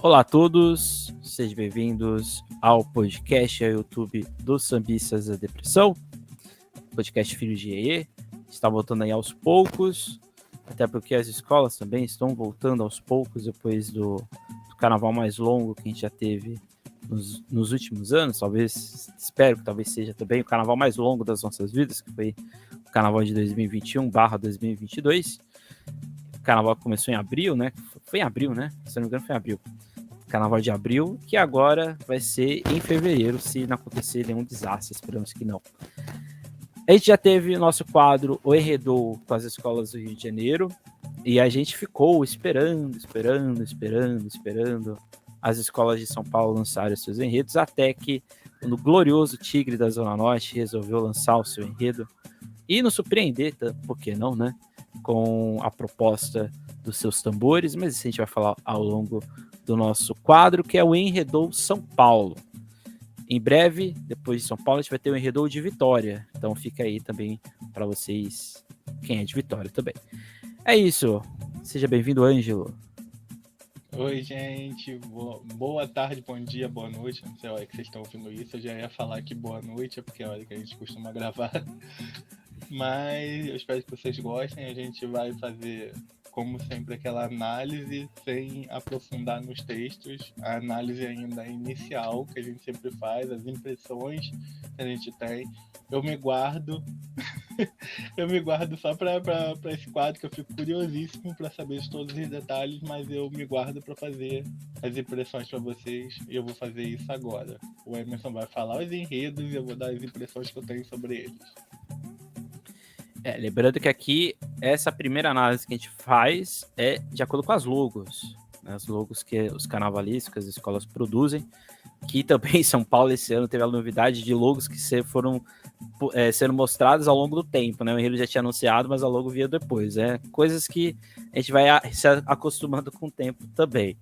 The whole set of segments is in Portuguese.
Olá a todos, sejam bem-vindos ao podcast ao YouTube dos Sambistas da Depressão, podcast Filho de Iê. Está voltando aí aos poucos, até porque as escolas também estão voltando aos poucos depois do carnaval mais longo que a gente já teve nos últimos anos. Espero que talvez seja também o carnaval mais longo das nossas vidas, que foi o carnaval de 2021/2022. O carnaval começou em abril, né? Foi em abril, né? Se não me engano, foi em abril. Carnaval de abril, que agora vai ser em fevereiro, se não acontecer nenhum desastre, esperamos que não. A gente já teve o nosso quadro O Enredo com as escolas do Rio de Janeiro, e a gente ficou esperando as escolas de São Paulo lançarem os seus enredos, até que o glorioso Tigre da Zona Norte resolveu lançar o seu enredo e nos surpreender, por que não, né? Com a proposta dos seus tambores, mas isso a gente vai falar ao longo do nosso quadro, que é o Enredou São Paulo. Em breve, depois de São Paulo, a gente vai ter o Enredou de Vitória. Então fica aí também para vocês, quem é de Vitória também. É isso. Seja bem-vindo, Ângelo. Oi, gente. Boa tarde, bom dia, boa noite. Não sei a hora que vocês estão ouvindo isso. Eu já ia falar que boa noite, porque é a hora que a gente costuma gravar. Mas eu espero que vocês gostem. A gente vai fazer, como sempre, aquela análise sem aprofundar nos textos. A análise ainda inicial que a gente sempre faz, as impressões que a gente tem. Eu me guardo só para esse quadro, que eu fico curiosíssimo para saber de todos os detalhes, mas eu me guardo para fazer as impressões para vocês e eu vou fazer isso agora. O Emerson vai falar os enredos e eu vou dar as impressões que eu tenho sobre eles. Lembrando que aqui, essa primeira análise que a gente faz é de acordo com as logos, né? As logos que os carnavalistas, que as escolas produzem, que também em São Paulo esse ano teve a novidade de logos que foram sendo mostrados ao longo do tempo, né? O enredo já tinha anunciado, mas a logo via depois, coisas que a gente vai se acostumando com o tempo também.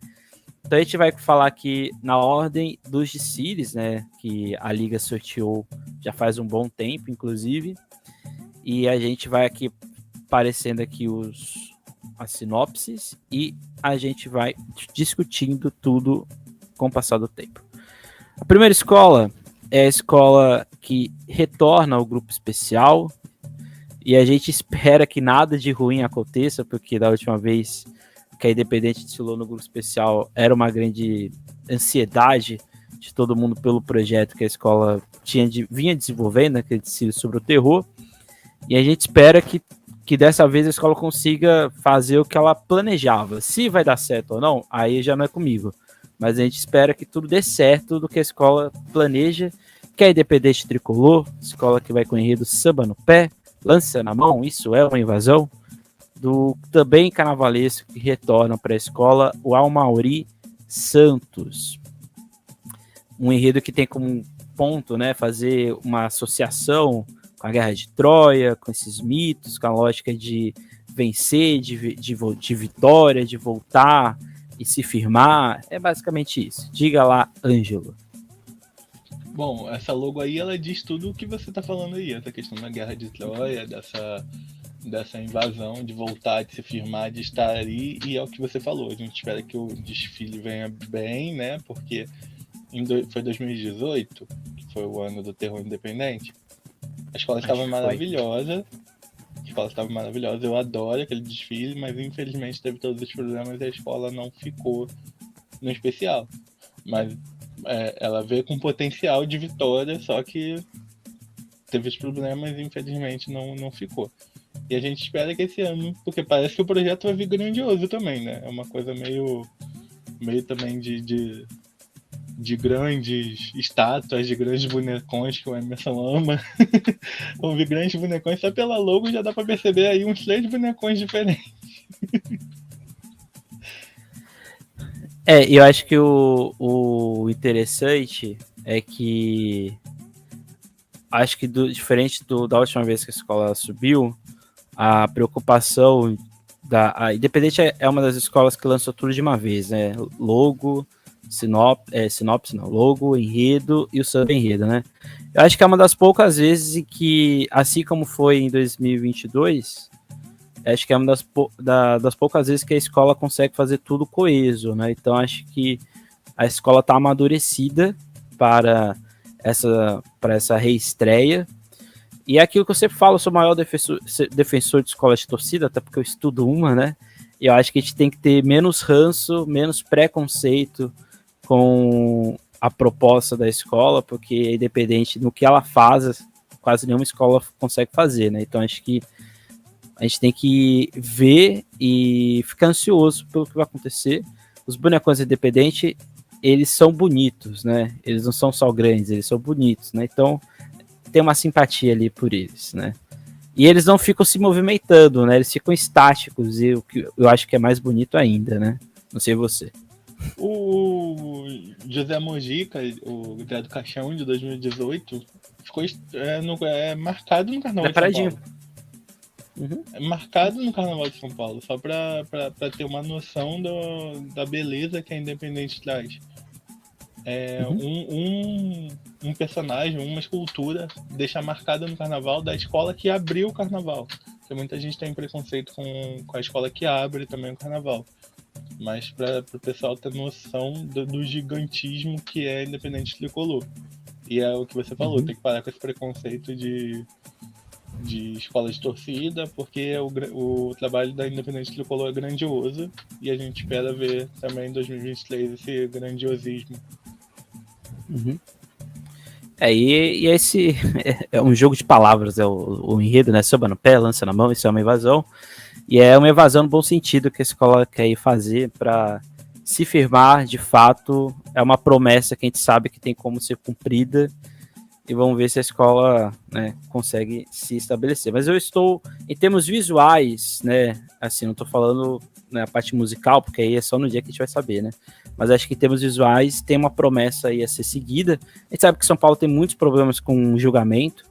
Então a gente vai falar aqui na ordem dos desfiles, né? Que a Liga sorteou já faz um bom tempo, inclusive. E a gente vai aqui aparecendo aqui as sinopses e a gente vai discutindo tudo com o passar do tempo. A primeira escola é a escola que retorna ao grupo especial e a gente espera que nada de ruim aconteça, porque da última vez que a Independente desfilou no grupo especial era uma grande ansiedade de todo mundo pelo projeto que a escola vinha desenvolvendo, aquele desfile sobre o terror. E a gente espera que dessa vez a escola consiga fazer o que ela planejava. Se vai dar certo ou não, aí já não é comigo. Mas a gente espera que tudo dê certo do que a escola planeja, que é a Independente Tricolor, escola que vai com o enredo Samba no Pé, Lança na Mão, Isso é uma Invasão, do também carnavalesco que retorna para a escola, o Almauri Santos. Um enredo que tem como ponto, né, fazer uma associação com a Guerra de Troia, com esses mitos, com a lógica de vencer, de vitória, de voltar e se firmar. É basicamente isso. Diga lá, Ângelo. Bom, essa logo aí, ela diz tudo o que você tá falando aí. Essa questão da Guerra de Troia, dessa invasão, de voltar, de se firmar, de estar ali. E é o que você falou. A gente espera que o desfile venha bem, né? Porque foi 2018, que foi o ano do terror independente. A escola estava maravilhosa. Eu adoro aquele desfile, mas infelizmente teve todos os problemas e a escola não ficou no especial. Mas ela veio com potencial de vitória, só que teve os problemas e infelizmente não ficou. E a gente espera que esse ano, porque parece que o projeto vai vir grandioso também, né? É uma coisa meio também de grandes estátuas, de grandes bonecões que o Emerson ama. Vão vir grandes bonecões, só pela logo já dá pra perceber aí uns 3 bonecões diferentes. Eu acho que o interessante é que acho que diferente da última vez que a escola subiu, a preocupação a Independente é uma das escolas que lançou tudo de uma vez, né? Logo, sinopse não, logo, enredo e o samba enredo, né? Eu acho que é uma das poucas vezes em que, assim como foi em 2022, acho que é uma das poucas vezes que a escola consegue fazer tudo coeso, né? Então acho que a escola está amadurecida para essa reestreia. E é aquilo que eu sempre falo, eu sou o maior defensor de escola de torcida, até porque eu estudo uma, né? E eu acho que a gente tem que ter menos ranço, menos preconceito com a proposta da escola, porque independente do que ela faz, quase nenhuma escola consegue fazer, né? Então acho que a gente tem que ver e ficar ansioso pelo que vai acontecer. Os bonecões independentes, eles são bonitos, né? Eles não são só grandes, eles são bonitos, né? Então tem uma simpatia ali por eles, né? E eles não ficam se movimentando, né? Eles ficam estáticos, e o que eu acho que é mais bonito ainda, né? Não sei você. O José Mojica, o Zé do Caixão de 2018, ficou marcado no Carnaval de São Paulo. Uhum. É marcado no Carnaval de São Paulo, só pra ter uma noção da beleza que a Independente traz. Um personagem, uma escultura deixa marcada no Carnaval da escola que abriu o Carnaval. Porque muita gente tem preconceito com a escola que abre também o Carnaval. Mas para o pessoal ter noção do gigantismo que é Independente Tricolor. E é o que você falou, tem que parar com esse preconceito de escola de torcida, porque o trabalho da Independente Tricolor é grandioso e a gente espera ver também em 2023 esse grandiosismo. Uhum. E esse é um jogo de palavras, é o enredo, né? Soba no pé, lança na mão, isso é uma invasão. E é uma evasão no bom sentido que a escola quer ir fazer para se firmar, de fato, é uma promessa que a gente sabe que tem como ser cumprida, e vamos ver se a escola, né, consegue se estabelecer. Mas eu estou, em termos visuais, né, assim, não estou falando na parte musical, porque aí é só no dia que a gente vai saber, né, mas acho que em termos visuais tem uma promessa aí a ser seguida. A gente sabe que São Paulo tem muitos problemas com julgamento,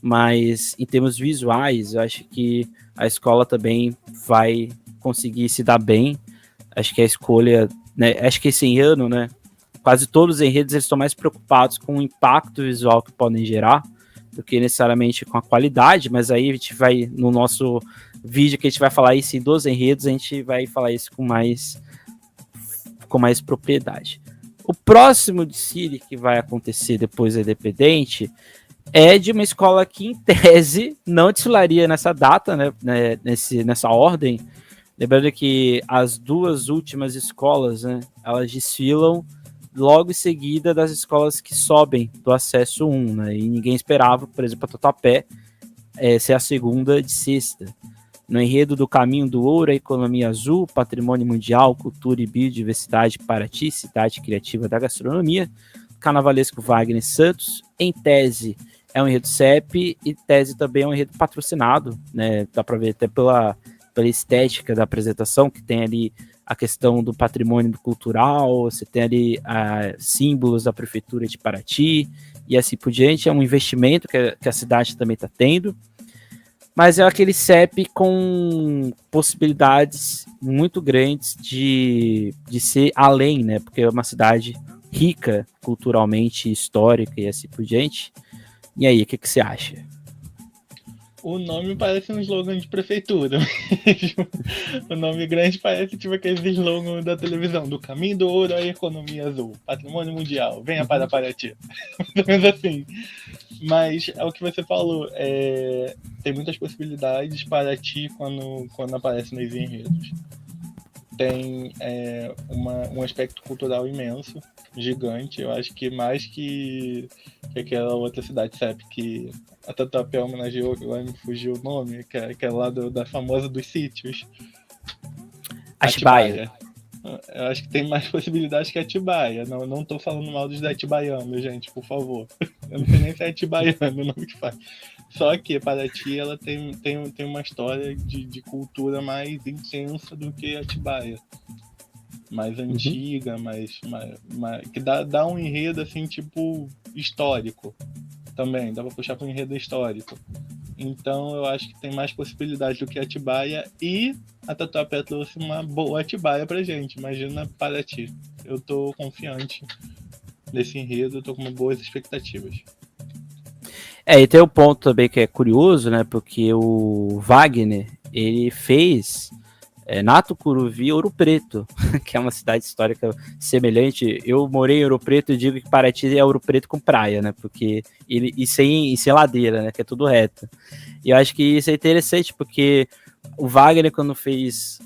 mas em termos visuais, eu acho que a escola também vai conseguir se dar bem. Acho que a escolha, né, acho que esse ano, né, quase todos os enredos eles estão mais preocupados com o impacto visual que podem gerar do que necessariamente com a qualidade, mas aí a gente vai, no nosso vídeo que a gente vai falar isso em 12 enredos, a gente vai falar isso com mais propriedade. O próximo desfile que vai acontecer depois da Independente é de uma escola que, em tese, não desfilaria nessa data, né, nessa ordem. Lembrando que as duas últimas escolas, né, elas desfilam logo em seguida das escolas que sobem do acesso 1, né, e ninguém esperava, por exemplo, a Tatuapé ser a segunda de sexta. No enredo do Caminho do Ouro, a Economia Azul, Patrimônio Mundial, Cultura e Biodiversidade Paraty, Cidade Criativa da Gastronomia, Carnavalesco Wagner Santos, em tese é um enredo CEP, e tese também é um enredo patrocinado, né? Dá para ver até pela estética da apresentação, que tem ali a questão do patrimônio cultural, você tem ali símbolos da Prefeitura de Paraty, e assim por diante. É um investimento que a cidade também está tendo, mas é aquele CEP com possibilidades muito grandes de ser além, né? Porque é uma cidade rica culturalmente, histórica e assim por diante. E aí, o que você acha? O nome parece um slogan de prefeitura mesmo. O nome grande parece tipo aqueles slogans da televisão, do Caminho do Ouro à Economia Azul, Patrimônio Mundial, venha para Paraty. Mais ou menos assim. Mas é o que você falou, tem muitas possibilidades para ti quando aparece nos enredos. Tem um aspecto cultural imenso, gigante. Eu acho que mais que aquela outra cidade CEP que a Tatuapé homenageou, que agora me fugiu o nome, que é lá da famosa dos sítios. Atibaia. Eu acho que tem mais possibilidades que Atibaia. Não tô falando mal dos atibaianos, gente, por favor. Eu não sei nem se é atibaiano o nome que faz. Só que Paraty ela tem uma história de cultura mais intensa do que Atibaia. Mais antiga, mais que dá um enredo assim, tipo, histórico. Também, dá pra puxar para um enredo histórico. Então eu acho que tem mais possibilidades do que Atibaia, e a Tatuapé trouxe uma boa Atibaia pra gente. Imagina Paraty. Eu tô confiante nesse enredo, eu tô com boas expectativas. E tem um ponto também que é curioso, né? Porque o Wagner, ele fez na Tucuruvi, Ouro Preto, que é uma cidade histórica semelhante. Eu morei em Ouro Preto e digo que Paraty é Ouro Preto com praia, né? Porque sem ladeira, né? Que é tudo reto. E eu acho que isso é interessante, porque o Wagner, quando fez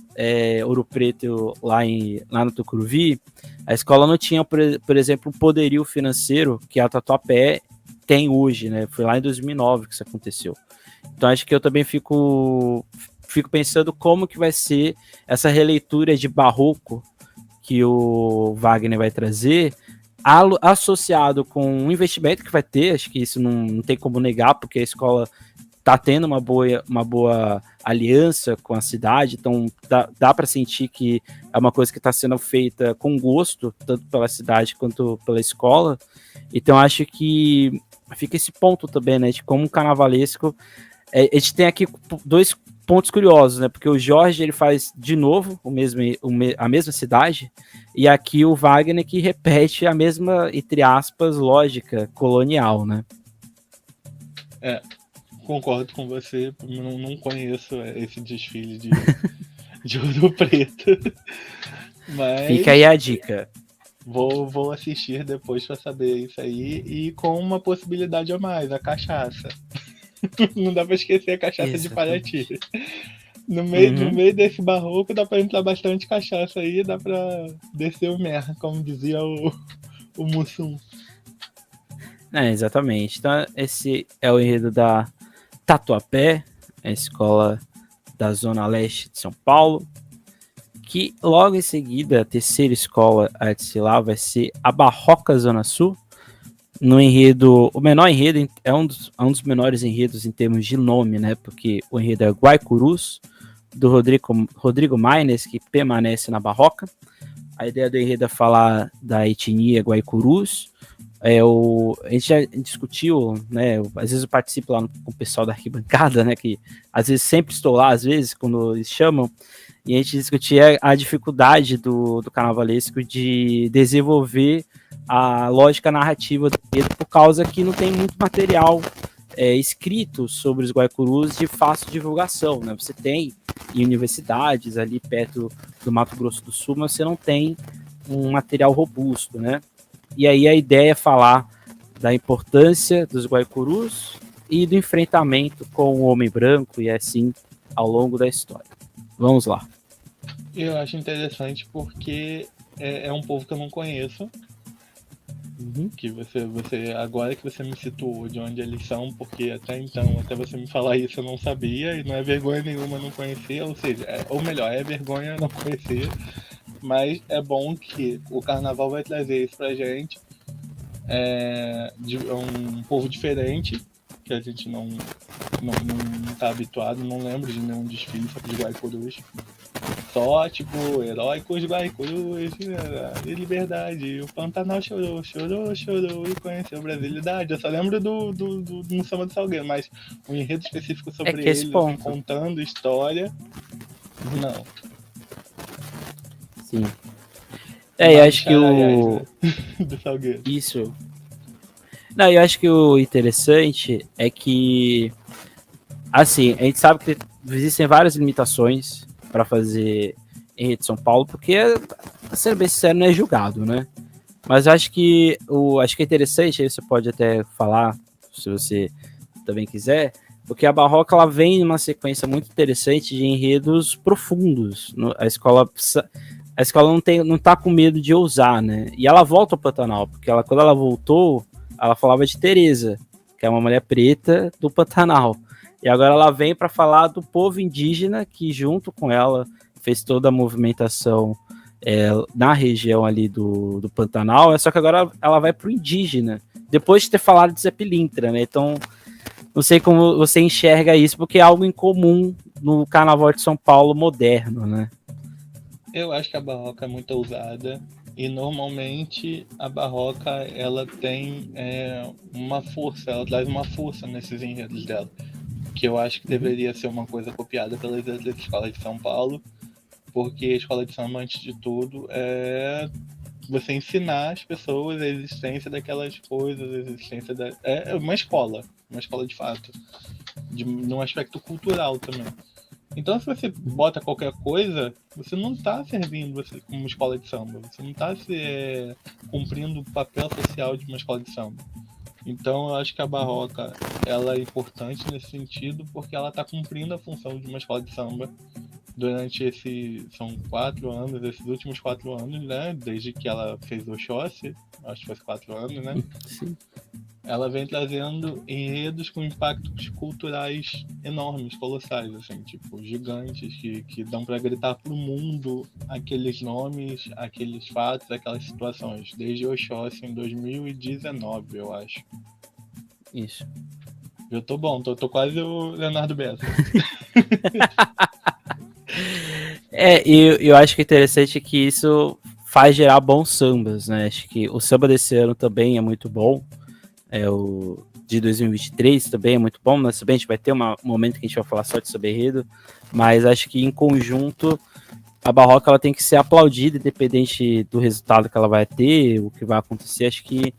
Ouro Preto lá no Tucuruvi, a escola não tinha, por exemplo, um poderio financeiro que a Tatuapé tem hoje, né? Foi lá em 2009 que isso aconteceu. Então acho que eu também fico pensando como que vai ser essa releitura de barroco que o Wagner vai trazer, associado com um investimento que vai ter. Acho que isso não tem como negar, porque a escola está tendo uma boa aliança com a cidade, então dá para sentir que é uma coisa que está sendo feita com gosto, tanto pela cidade quanto pela escola. Então acho que fica esse ponto também, né, de como um carnavalesco. A gente tem aqui dois pontos curiosos, né? Porque o Jorge ele faz de novo a mesma cidade, e aqui o Wagner que repete a mesma, entre aspas, lógica colonial, né? Concordo com você, não conheço esse desfile de Ouro Preto. Mas fica aí a dica. Vou assistir depois para saber isso aí, e com uma possibilidade a mais, a cachaça. Não dá para esquecer a cachaça de Paraty. No meio desse barroco dá para entrar bastante cachaça aí, dá para descer o mer, como dizia o Mussum. Exatamente. Então esse é o enredo da Tatuapé, a escola da Zona Leste de São Paulo, que logo em seguida a terceira escola a desfilar vai ser a Barroca Zona Sul. No enredo, o menor enredo é um dos menores enredos em termos de nome, né? Porque o enredo é Guaicurus, do Rodrigo Maines, que permanece na Barroca. A ideia do enredo é falar da etnia Guaicurus. A gente já discutiu, né? Às vezes eu participo lá com o pessoal da arquibancada, né? Que às vezes sempre estou lá, às vezes, quando eles chamam. E a gente discutia a dificuldade do carnavalesco de desenvolver a lógica narrativa do enredo, por causa que não tem muito material escrito sobre os Guaicurus de fácil divulgação, né? Você tem em universidades ali perto do Mato Grosso do Sul, mas você não tem um material robusto, né? E aí a ideia é falar da importância dos Guaicurus e do enfrentamento com o homem branco, e assim ao longo da história. Vamos lá. Eu acho interessante porque é um povo que eu não conheço. Que você agora que você me situou de onde eles são, porque até então, até você me falar isso, eu não sabia, e não é vergonha nenhuma não conhecer, ou seja, ou melhor, é vergonha não conhecer, mas é bom que o carnaval vai trazer isso pra gente, de um povo diferente, que a gente não tá habituado, não lembro de nenhum desfile de Guaicurus. Só, tipo, heróicos Guaicurus, e liberdade. O Pantanal chorou e conheceu a brasilidade. Eu só lembro no Samba do Salgueiro, mas um enredo específico sobre ele, assim, contando história, não. Sim. Eu acho que do Salgueiro. Isso. Não, eu acho que o interessante é que, assim, a gente sabe que existem várias limitações para fazer enredo de São Paulo, porque, sendo bem sincero, não é julgado, né? Mas acho que é interessante, aí você pode até falar, se você também quiser, porque a Barroca ela vem numa sequência muito interessante de enredos profundos. A escola não tá com medo de ousar, né? E ela volta ao Pantanal, porque quando ela voltou, ela falava de Teresa, que é uma mulher preta do Pantanal. E agora ela vem para falar do povo indígena que, junto com ela, fez toda a movimentação na região ali do Pantanal. Só que agora ela vai para o indígena, depois de ter falado de Zé Pilintra, né? Então, não sei como você enxerga isso, porque é algo incomum no Carnaval de São Paulo moderno, né? Eu acho que a Barroca é muito ousada. E normalmente a Barroca ela tem uma força, ela traz uma força nesses enredos dela, que eu acho que deveria ser uma coisa copiada pelas outras escolas de São Paulo, porque a escola de samba, antes de tudo, é você ensinar as pessoas a existência daquelas coisas, a existência é uma escola de fato, num aspecto cultural também. Então, se você bota qualquer coisa, você não está servindo você como escola de samba. Você não está cumprindo o papel social de uma escola de samba. Então, eu acho que a Barroca ela é importante nesse sentido, porque ela está cumprindo a função de uma escola de samba durante são 4 anos, esses últimos 4 anos, né? Desde que ela fez o Oxóssi, acho que foi 4 anos, né? Sim. Ela vem trazendo enredos com impactos culturais enormes, colossais, assim, tipo, gigantes, que dão para gritar pro mundo aqueles nomes, aqueles fatos, aquelas situações, desde Oxóssi em 2019, eu acho. Isso. Eu tô bom, tô quase o Leonardo Bessa. Eu acho que é interessante que isso faz gerar bons sambas, né? Acho que o samba desse ano também é muito bom. O de 2023 também é muito bom, mas também a gente vai ter um momento que a gente vai falar só de samba enredo, mas acho que em conjunto a Barroca ela tem que ser aplaudida, independente do resultado que ela vai ter, o que vai acontecer. Acho que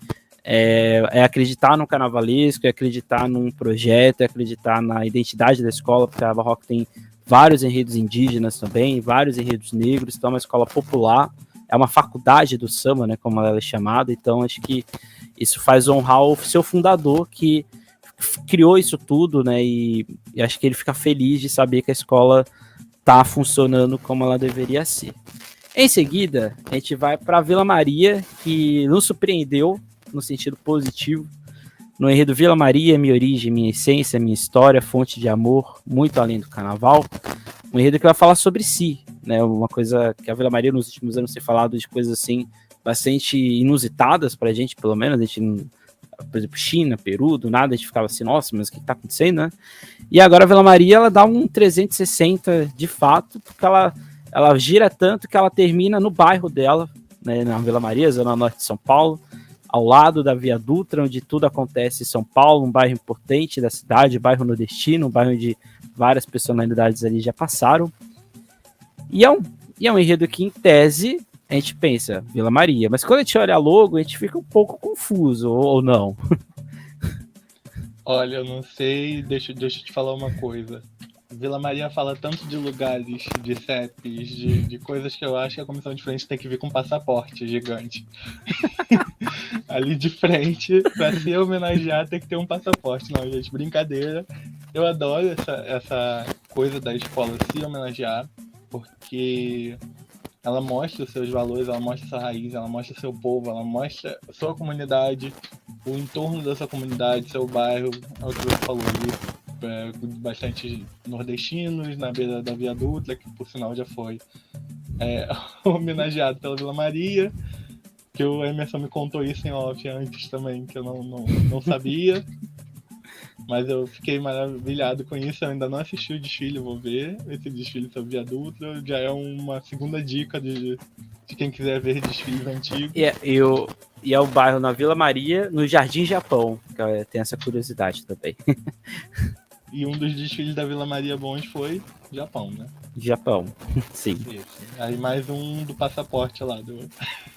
é acreditar no carnavalesco, é acreditar num projeto, é acreditar na identidade da escola, porque a Barroca tem vários enredos indígenas também, vários enredos negros, então é uma escola popular, é uma faculdade do samba, né, como ela é chamada, então acho que isso faz honrar o seu fundador, que criou isso tudo, né, e acho que ele fica feliz de saber que a escola está funcionando como ela deveria ser. Em seguida, a gente vai para Vila Maria, que nos surpreendeu no sentido positivo. No enredo Vila Maria, minha origem, minha essência, minha história, fonte de amor, muito além do carnaval. Um enredo que vai falar sobre si, né? Uma coisa que a Vila Maria nos últimos anos tem falado de coisas assim bastante inusitadas pra gente, pelo menos. A gente, por exemplo, China, Peru, do nada a gente ficava assim, nossa, mas o que tá acontecendo, né? E agora a Vila Maria, ela dá um 360 de fato, porque ela gira tanto que ela termina no bairro dela, né, na Vila Maria, zona norte de São Paulo, ao lado da Via Dutra, onde tudo acontece em São Paulo, um bairro importante da cidade, bairro nordestino, um bairro onde várias personalidades ali já passaram. E é um enredo que, em tese, a gente pensa, Vila Maria, mas quando a gente olha logo, a gente fica um pouco confuso, ou não? Olha, eu não sei, deixa eu te falar uma coisa. Vila Maria fala tanto de lugares, de CEPs, de coisas que eu acho que a comissão de frente tem que vir com um passaporte gigante. Ali de frente, pra ser homenageado, tem que ter um passaporte. Não, gente, brincadeira. Eu adoro essa coisa da escola se homenagear, porque ela mostra os seus valores, ela mostra sua raiz, ela mostra seu povo, ela mostra a sua comunidade, o entorno da sua comunidade, seu bairro, é o que você falou ali. Bastante nordestinos na beira da Via Dutra, que por sinal já foi homenageado pela Vila Maria, que o Emerson me contou isso em off antes também, que eu não sabia, mas eu fiquei maravilhado com isso. Eu ainda não assisti o desfile, vou ver esse desfile sobre Via Dutra, já é uma segunda dica de quem quiser ver desfiles antigos. E é o bairro na Vila Maria, no Jardim Japão, que tem essa curiosidade também. E um dos desfiles da Vila Maria bons foi Japão, né? Japão, sim. Isso. Aí mais um do passaporte lá,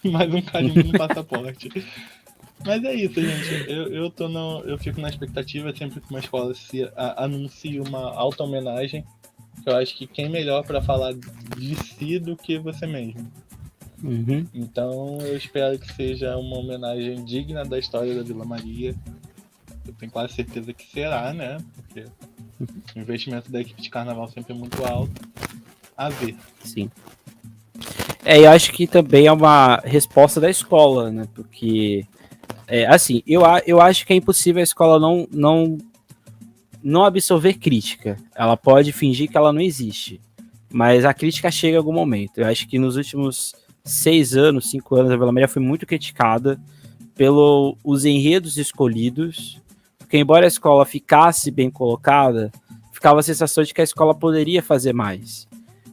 mais um carimbo no passaporte. Mas é isso, gente. Eu fico na expectativa sempre que uma escola se anuncia uma auto-homenagem. Eu acho que quem melhor para falar de si do que você mesmo. Uhum. Então eu espero que seja uma homenagem digna da história da Vila Maria. Eu tenho quase certeza que será, né? Porque o investimento da equipe de carnaval sempre é muito alto. A ver. Sim. Eu acho que também é uma resposta da escola, né? Porque, assim, eu acho que é impossível a escola não absorver crítica. Ela pode fingir que ela não existe. Mas a crítica chega em algum momento. Eu acho que nos últimos 6 anos, 5 anos, a Vila Maria foi muito criticada pelos enredos escolhidos. Porque, embora a escola ficasse bem colocada, ficava a sensação de que a escola poderia fazer mais.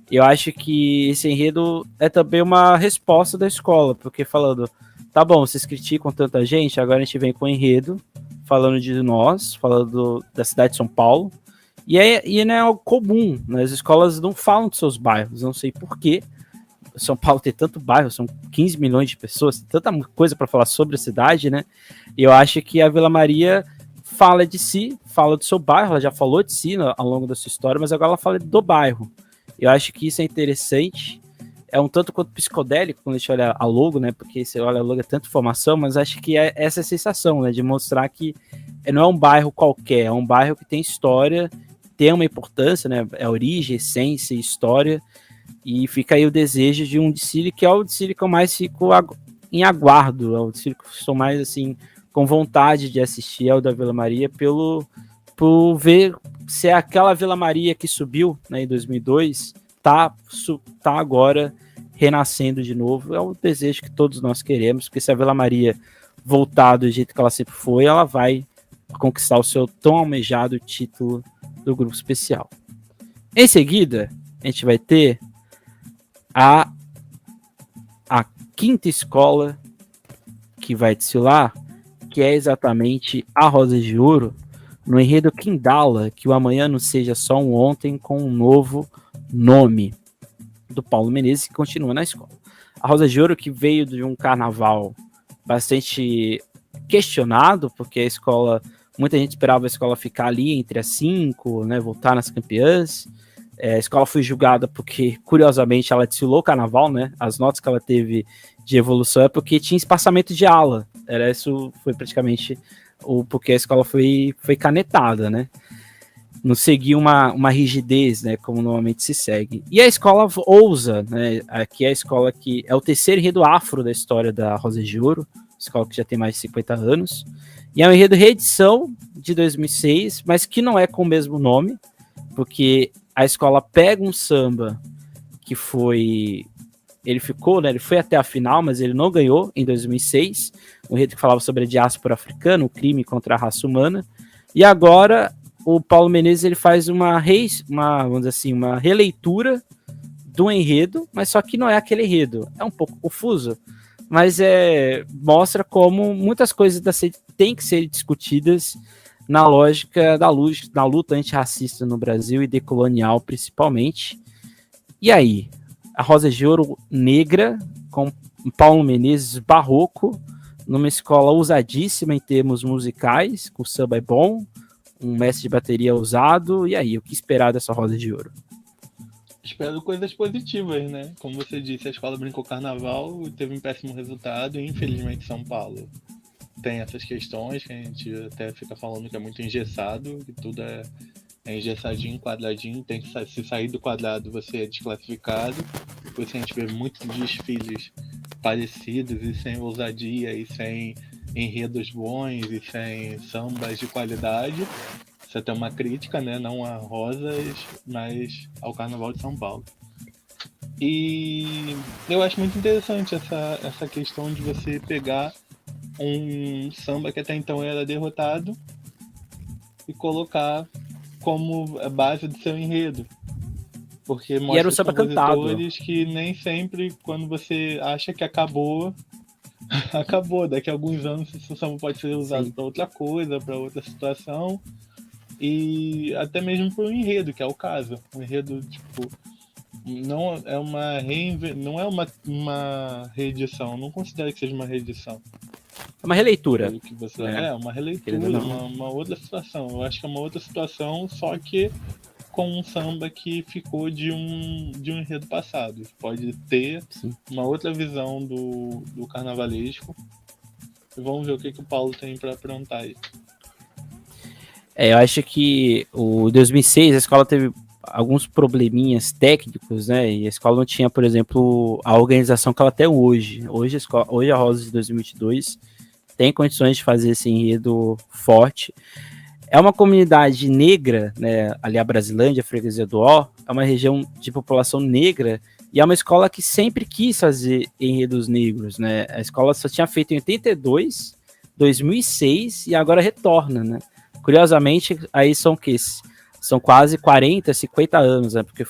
Eu acho que esse enredo é também uma resposta da escola, porque falando, tá bom, vocês criticam tanta gente, agora a gente vem com o enredo, falando de nós, falando da cidade de São Paulo, e não é algo comum, né? As escolas não falam dos seus bairros, não sei porquê. São Paulo tem tanto bairro, são 15 milhões de pessoas, tem tanta coisa para falar sobre a cidade, né? E eu acho que a Vila Maria fala de si, fala do seu bairro, ela já falou de si ao longo da sua história, mas agora ela fala do bairro. Eu acho que isso é interessante, é um tanto quanto psicodélico quando a gente olha a logo, né? Porque você olha a logo é tanta informação, mas acho que é essa sensação, né? De mostrar que não é um bairro qualquer, é um bairro que tem história, tem uma importância, né? É origem, essência, história, e fica aí o desejo de um desfile que é o desfile que eu mais fico em aguardo, é o desfile que eu estou mais assim com vontade de assistir, é o da Vila Maria, por ver se é aquela Vila Maria que subiu, né, em 2002 tá agora renascendo de novo. É o desejo que todos nós queremos, porque se a Vila Maria voltar do jeito que ela sempre foi, ela vai conquistar o seu tão almejado título do grupo especial. Em seguida, a gente vai ter a quinta escola que vai desfilar, que é exatamente a Rosa de Ouro, no enredo Quindala, que o amanhã não seja só um ontem com um novo nome, do Paulo Menezes, que continua na escola. A Rosa de Ouro, que veio de um carnaval bastante questionado, porque a escola, muita gente esperava a escola ficar ali entre as 5, né, voltar nas campeãs. A escola foi julgada porque, curiosamente, ela desfilou o carnaval, né? As notas que ela teve de evolução é porque tinha espaçamento de ala. Isso foi praticamente porque a escola foi canetada, né? Não seguia uma rigidez, né? Como normalmente se segue. E a escola ousa, né? Aqui é a escola que é o terceiro enredo afro da história da Rosa de Ouro, escola que já tem mais de 50 anos. E é um enredo reedição de 2006, mas que não é com o mesmo nome, porque a escola pega um samba que foi... Ele ficou, né? Ele foi até a final, mas ele não ganhou em 2006. Um enredo que falava sobre a diáspora africana, o crime contra a raça humana. E agora o Paulo Menezes ele faz vamos dizer assim, uma releitura do enredo, mas só que não é aquele enredo. É um pouco confuso, mas mostra como muitas coisas têm que ser discutidas na lógica da luta antirracista no Brasil e decolonial principalmente. E aí, a Rosa de Ouro negra, com Paulo Menezes barroco, numa escola ousadíssima em termos musicais, com samba é bom, um mestre de bateria ousado, e aí, o que esperar dessa Rosa de Ouro? Espero coisas positivas, né? Como você disse, a escola brincou carnaval, teve um péssimo resultado, e infelizmente São Paulo tem essas questões que a gente até fica falando que é muito engessado, que tudo é engessadinho, quadradinho, tem que se sair do quadrado você é desclassificado. Por isso a gente vê muitos desfiles parecidos e sem ousadia e sem enredos bons e sem sambas de qualidade. Isso é até uma crítica, né? Não a Rosas, mas ao Carnaval de São Paulo. E eu acho muito interessante essa questão de você pegar um samba que até então era derrotado e colocar como a base do seu enredo. Porque mostra era o samba compositores cantado. Que nem sempre, quando você acha que acabou, acabou. Daqui a alguns anos o samba pode ser usado para outra coisa, para outra situação. E até mesmo para o enredo, que é o caso. O enredo, tipo, não é uma reedição. Não considero que seja uma reedição. É uma releitura. Uma releitura, uma outra situação. Eu acho que é uma outra situação, só que com um samba que ficou de um enredo passado. Pode ter uma outra visão do carnavalesco. E vamos ver o que o Paulo tem para aprontar aí. Eu acho que o 2006 a escola teve alguns probleminhas técnicos, né? E a escola não tinha, por exemplo, a organização que ela tem hoje. Hoje a Rosa de 2022 tem condições de fazer esse enredo forte. É uma comunidade negra, né? Ali a Brasilândia, a Freguesia do Ó, é uma região de população negra e é uma escola que sempre quis fazer enredos negros, né? A escola só tinha feito em 82, 2006 e agora retorna, né? Curiosamente, aí são quase 40, 50 anos, né? Porque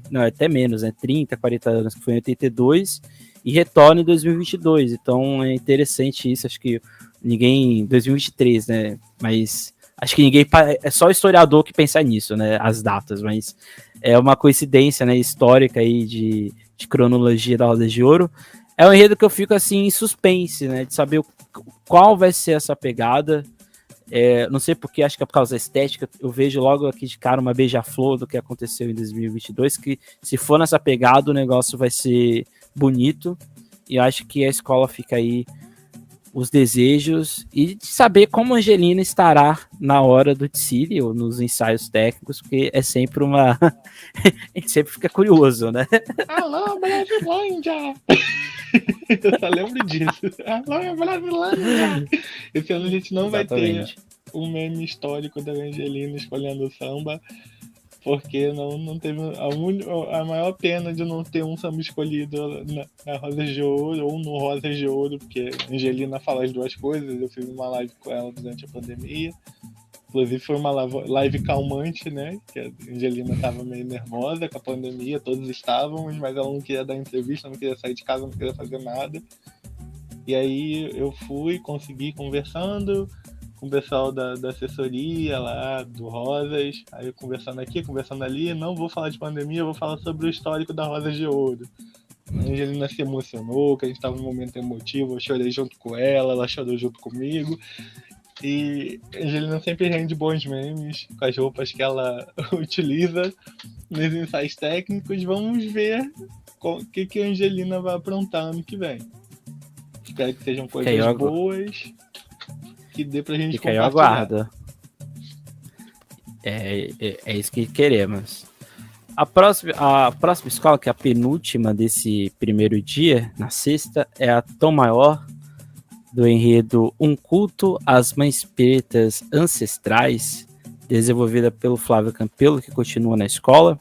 não, até menos, né? 30, 40 anos, que foi em 82 e retorna em 2022. Então é interessante isso, acho que 2023, né? Mas acho que é só o historiador que pensa nisso, né? As datas, mas é uma coincidência, né? Histórica aí de cronologia da Rosa de Ouro. É um enredo que eu fico assim em suspense, né? De saber qual vai ser essa pegada. Não sei porque, acho que é por causa da estética, eu vejo logo aqui de cara uma beija-flor do que aconteceu em 2022, que se for nessa pegada o negócio vai ser bonito, e eu acho que a escola fica aí os desejos e de saber como a Angelina estará na hora do desfile ou nos ensaios técnicos, porque é sempre uma... a gente sempre fica curioso, né? Alô, Brasilândia! Eu só lembro disso. Alô, Brasilândia! Esse ano a gente não Exatamente. vai ter um meme histórico da Angelina escolhendo o samba, porque não teve a maior pena de não ter um samba escolhido na Rosas de Ouro ou no Rosas de Ouro, porque a Angelina fala as duas coisas. Eu fiz uma live com ela durante a pandemia. Inclusive foi uma live calmante, né? Que a Angelina estava meio nervosa com a pandemia, todos estávamos, mas ela não queria dar entrevista, não queria sair de casa, não queria fazer nada. E aí eu consegui conversando com o pessoal da assessoria lá, do Rosas, aí conversando aqui, conversando ali, não vou falar de pandemia, vou falar sobre o histórico da Rosas de Ouro. A Angelina se emocionou, que a gente estava num momento emotivo, eu chorei junto com ela chorou junto comigo. E a Angelina sempre rende bons memes com as roupas que ela utiliza nos ensaios técnicos. Vamos ver o que a Angelina vai aprontar ano que vem. Espero que sejam coisas boas, que dê pra gente compartilhar. Eu aguardo. É isso que queremos. A próxima escola, que é a penúltima desse primeiro dia, na sexta, é a Tom Maior, do enredo Um Culto às Mães Pretas Ancestrais, desenvolvida pelo Flávio Campelo, que continua na escola.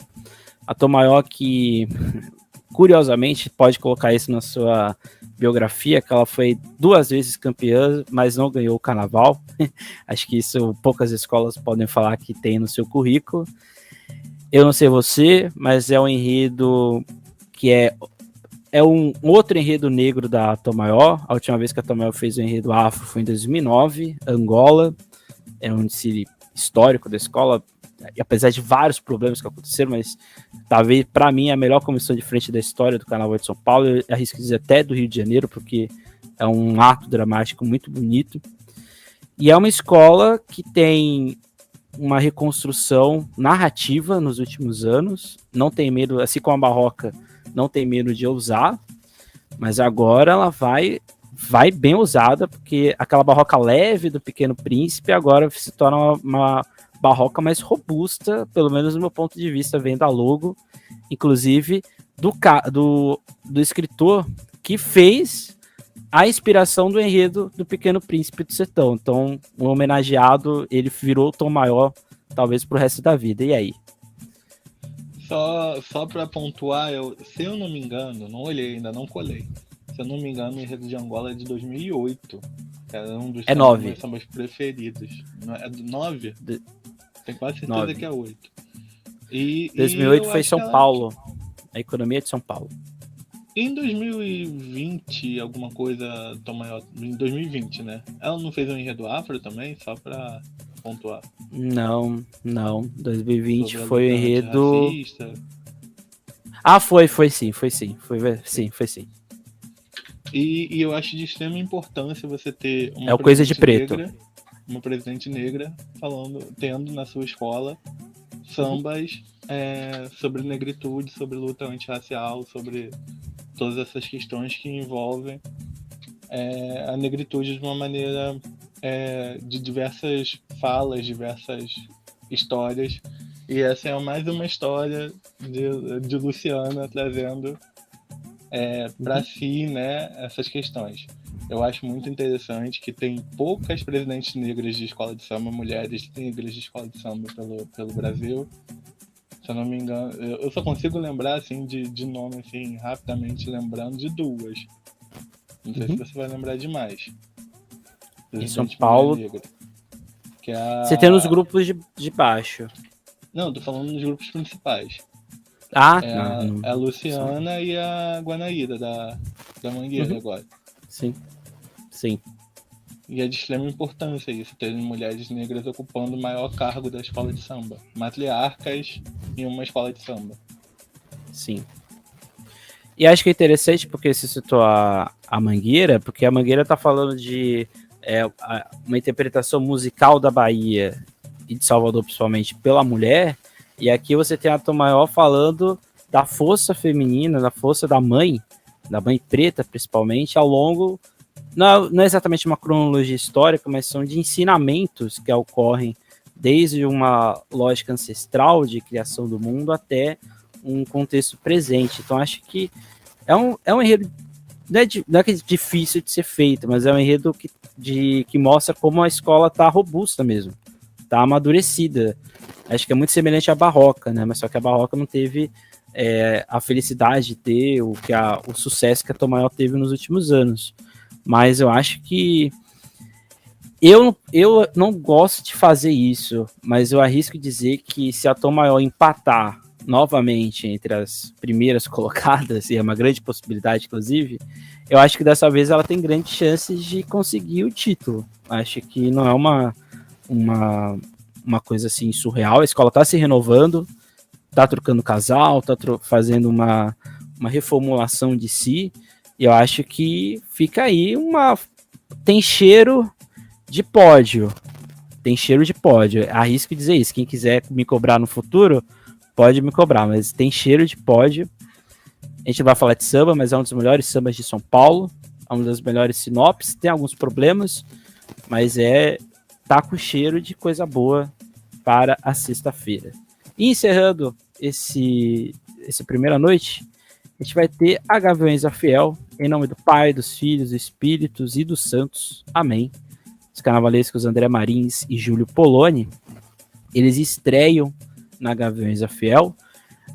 A Tom Maior, que curiosamente pode colocar isso na sua biografia, que ela foi 2 vezes campeã, mas não ganhou o carnaval. Acho que isso poucas escolas podem falar que tem no seu currículo. Eu não sei você, mas é um enredo que é um outro enredo negro da Tom Maior. A última vez que a Tom Maior fez o enredo afro foi em 2009, Angola. É um desfile histórico da escola, e apesar de vários problemas que aconteceram, mas talvez para mim a melhor comissão de frente da história do Carnaval de São Paulo, eu arrisco dizer até do Rio de Janeiro, porque é um ato dramático muito bonito. E é uma escola que tem uma reconstrução narrativa nos últimos anos, não tem medo, assim como a Barroca, não tem medo de ousar, mas agora ela vai bem ousada, porque aquela barroca leve do Pequeno Príncipe agora se torna uma barroca mais robusta, pelo menos no meu ponto de vista, vendo a logo, inclusive do escritor que fez a inspiração do enredo do Pequeno Príncipe do Sertão. Então, um homenageado, ele virou Tom Maior, talvez pro resto da vida. E aí? Só para pontuar, se eu não me engano, não olhei ainda, não colei. Se eu não me engano, o enredo de Angola é de 2008. Era um dos meus sambas preferidos. É do 9? Tenho quase certeza 9. Que é 8. 2008 foi São Paulo. A economia de São Paulo. Em 2020, alguma coisa, Tom Maior, em 2020, né? Ela não fez um enredo afro também? Só pra pontuar. Não. 2020 foi o enredo... Racista. Foi sim. Foi sim. E eu acho de extrema importância você ter uma coisa de preto. Uma presidente negra tendo na sua escola sambas sobre negritude, sobre luta antirracial, sobre todas essas questões que envolvem a negritude de uma maneira de diversas falas, diversas histórias. E essa é mais uma história de Luciana trazendo para si, né, essas questões. Eu acho muito interessante que tem poucas presidentes negras de escola de samba, mulheres negras de escola de samba pelo Brasil. Se eu não me engano, eu só consigo lembrar assim, de nome, assim, rapidamente lembrando de 2. Não sei se você vai lembrar de mais. Em São Paulo. Negra, você tem nos grupos de baixo. Não, tô falando nos grupos principais. Não. A Luciana e a Guanaíra, da Mangueira agora. Sim. E é de extrema importância isso, ter mulheres negras ocupando o maior cargo da escola de samba. Matriarcas em uma escola de samba. Sim. E acho que é interessante porque você citou a Mangueira, porque a Mangueira tá falando de uma interpretação musical da Bahia e de Salvador, principalmente, pela mulher, e aqui você tem a Tom Maior falando da força feminina, da força da mãe preta, principalmente, ao longo, não é exatamente uma cronologia histórica, mas são de ensinamentos que ocorrem desde uma lógica ancestral de criação do mundo até um contexto presente. Então, acho que é um enredo, não é que é difícil de ser feito, mas é um enredo que mostra como a escola está robusta mesmo, está amadurecida. Acho que é muito semelhante à Barroca, né? Mas só que a Barroca não teve a felicidade de ter o sucesso que a Tom Maior teve nos últimos anos. Mas eu acho que eu não gosto de fazer isso, mas eu arrisco dizer que se a Tom Maior empatar novamente entre as primeiras colocadas, e é uma grande possibilidade, inclusive, eu acho que dessa vez ela tem grandes chances de conseguir o título. Acho que não é uma coisa assim surreal. A escola está se renovando, está trocando casal, está fazendo uma reformulação de si, e eu acho que fica aí tem cheiro de pódio. Tem cheiro de pódio. Arrisco dizer isso. Quem quiser me cobrar no futuro, pode me cobrar, mas tem cheiro de pódio. A gente não vai falar de samba, mas é um dos melhores sambas de São Paulo, é uma das melhores sinopses, tem alguns problemas, mas tá com cheiro de coisa boa para a sexta-feira. E encerrando essa primeira noite, a gente vai ter a Gaviões da Fiel, em nome do Pai, dos Filhos, dos Espíritos e dos Santos. Amém. Os carnavalescos André Marins e Júlio Poloni, eles estreiam na Gaviões da Fiel.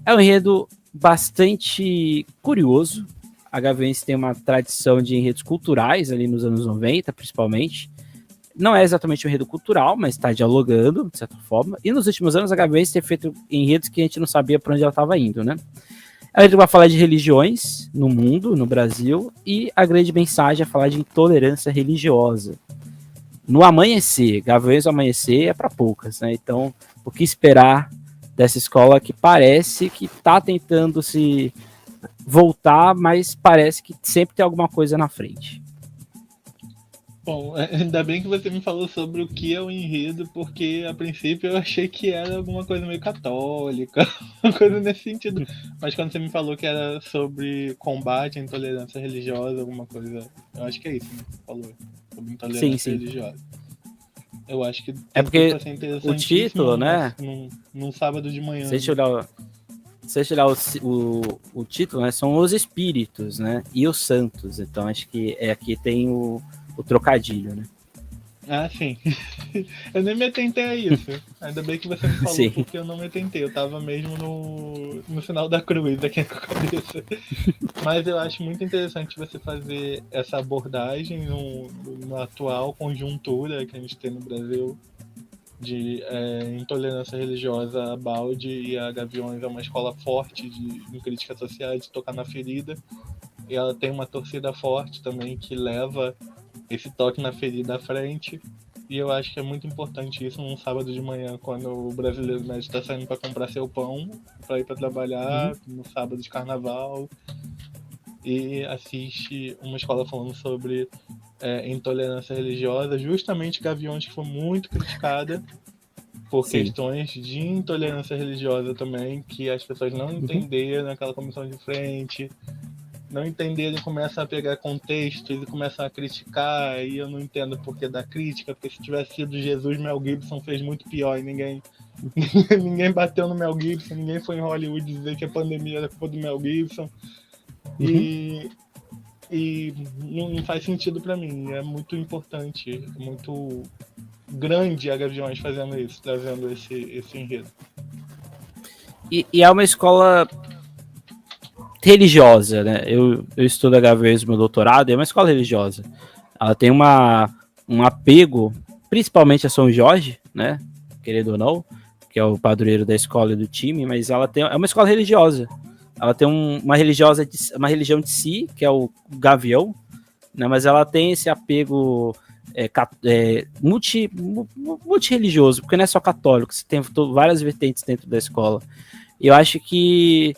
É um enredo bastante curioso. A Gaviões tem uma tradição de enredos culturais ali nos anos 90, principalmente. Não é exatamente um enredo cultural, mas está dialogando, de certa forma. E nos últimos anos, a Gaviões tem feito enredos que a gente não sabia para onde ela estava indo, né? A gente vai falar de religiões no mundo, no Brasil, e a grande mensagem é falar de intolerância religiosa. No Amanhecer, Gaviões do Amanhecer é para poucas, né? Então, o que esperar dessa escola que parece que está tentando se voltar, mas parece que sempre tem alguma coisa na frente. Bom, ainda bem que você me falou sobre o que é o enredo, porque a princípio eu achei que era alguma coisa meio católica, uma coisa nesse sentido. Mas quando você me falou que era sobre combate à intolerância religiosa, alguma coisa, eu acho que é isso, né? Você falou sobre intolerância religiosa. Eu acho que é porque o título, né? Num sábado de manhã. Se você olhar o título, né? São os espíritos, né? E os santos. Então acho que aqui tem o trocadilho, né? Ah, sim. Eu nem me atentei a isso. Ainda bem que você me falou, sim. Porque eu não me atentei. Eu tava mesmo no final da cruz aqui com a cabeça. Mas eu acho muito interessante você fazer essa abordagem na atual conjuntura que a gente tem no Brasil de intolerância religiosa. A Balde e a Gaviões é uma escola forte em crítica social, de tocar na ferida. E ela tem uma torcida forte também que leva esse toque na ferida à frente, e eu acho que é muito importante isso num sábado de manhã, quando o brasileiro médio está saindo para comprar seu pão, para ir para trabalhar, no sábado de carnaval, e assiste uma escola falando sobre intolerância religiosa, justamente Gaviões, que foi muito criticada por questões de intolerância religiosa também, que as pessoas não entenderam naquela comissão de frente, não entenderem, começam a pegar contexto e começam a criticar, e eu não entendo o porquê da crítica, porque se tivesse sido Jesus, Mel Gibson fez muito pior, e ninguém bateu no Mel Gibson, ninguém foi em Hollywood dizer que a pandemia era culpa do Mel Gibson, e não faz sentido pra mim. É muito importante, muito grande a Gaviões fazendo isso, trazendo esse enredo. E é uma escola religiosa, né? Eu estudo a Gaviões no meu doutorado, é uma escola religiosa. Ela tem um apego, principalmente a São Jorge, né? Querendo ou não, que é o padroeiro da escola e do time, mas ela é uma escola religiosa. Ela tem uma religião de si, que é o Gavião, né? Mas ela tem esse apego multireligioso, porque não é só católico, você tem várias vertentes dentro da escola. E eu acho que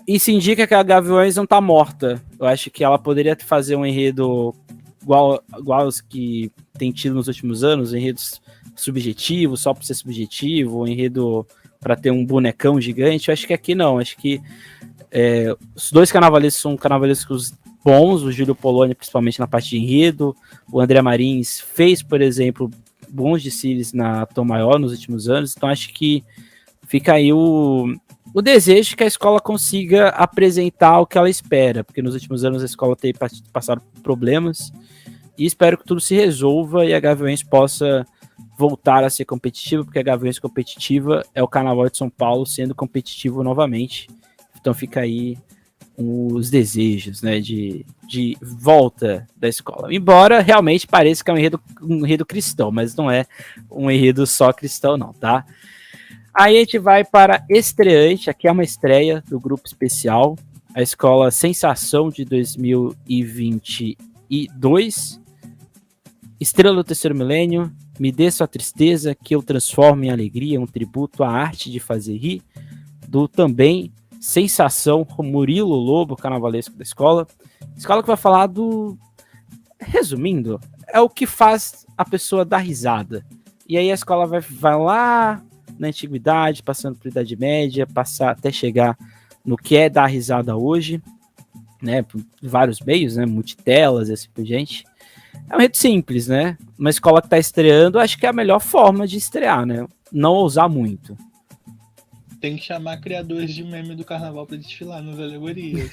isso indica que a Gaviões não está morta. Eu acho que ela poderia fazer um enredo igual os que tem tido nos últimos anos, enredos subjetivos, só para ser subjetivo, enredo para ter um bonecão gigante. Eu acho que aqui não, acho que os dois carnavalescos são carnavalescos bons, o Júlio Poloni, principalmente na parte de enredo, o André Marins fez, por exemplo, bons desfiles na Tom Maior nos últimos anos, então acho que fica aí o desejo que a escola consiga apresentar o que ela espera, porque nos últimos anos a escola tem passado por problemas, e espero que tudo se resolva e a Gaviões possa voltar a ser competitiva, porque a Gaviões competitiva é o Carnaval de São Paulo sendo competitivo novamente. Então fica aí os desejos, né, de volta da escola. Embora realmente pareça que é um enredo cristão, mas não é um enredo só cristão não, tá? Aí a gente vai para estreante, aqui é uma estreia do grupo especial, a escola Sensação de 2022, Estrela do Terceiro Milênio, Me Dê Sua Tristeza, que eu transformo em alegria, um tributo à arte de fazer rir, do também Sensação, Murilo Lobo, carnavalesco da escola. Escola que vai falar do... Resumindo, é o que faz a pessoa dar risada. E aí a escola vai lá na antiguidade, passando por Idade Média, passar até chegar no que é dar risada hoje, né? Por vários meios, né? Multitelas e assim por diante. É um enredo simples, né? Uma escola que está estreando, acho que é a melhor forma de estrear, né? Não ousar muito. Tem que chamar criadores de meme do carnaval para desfilar nas alegorias.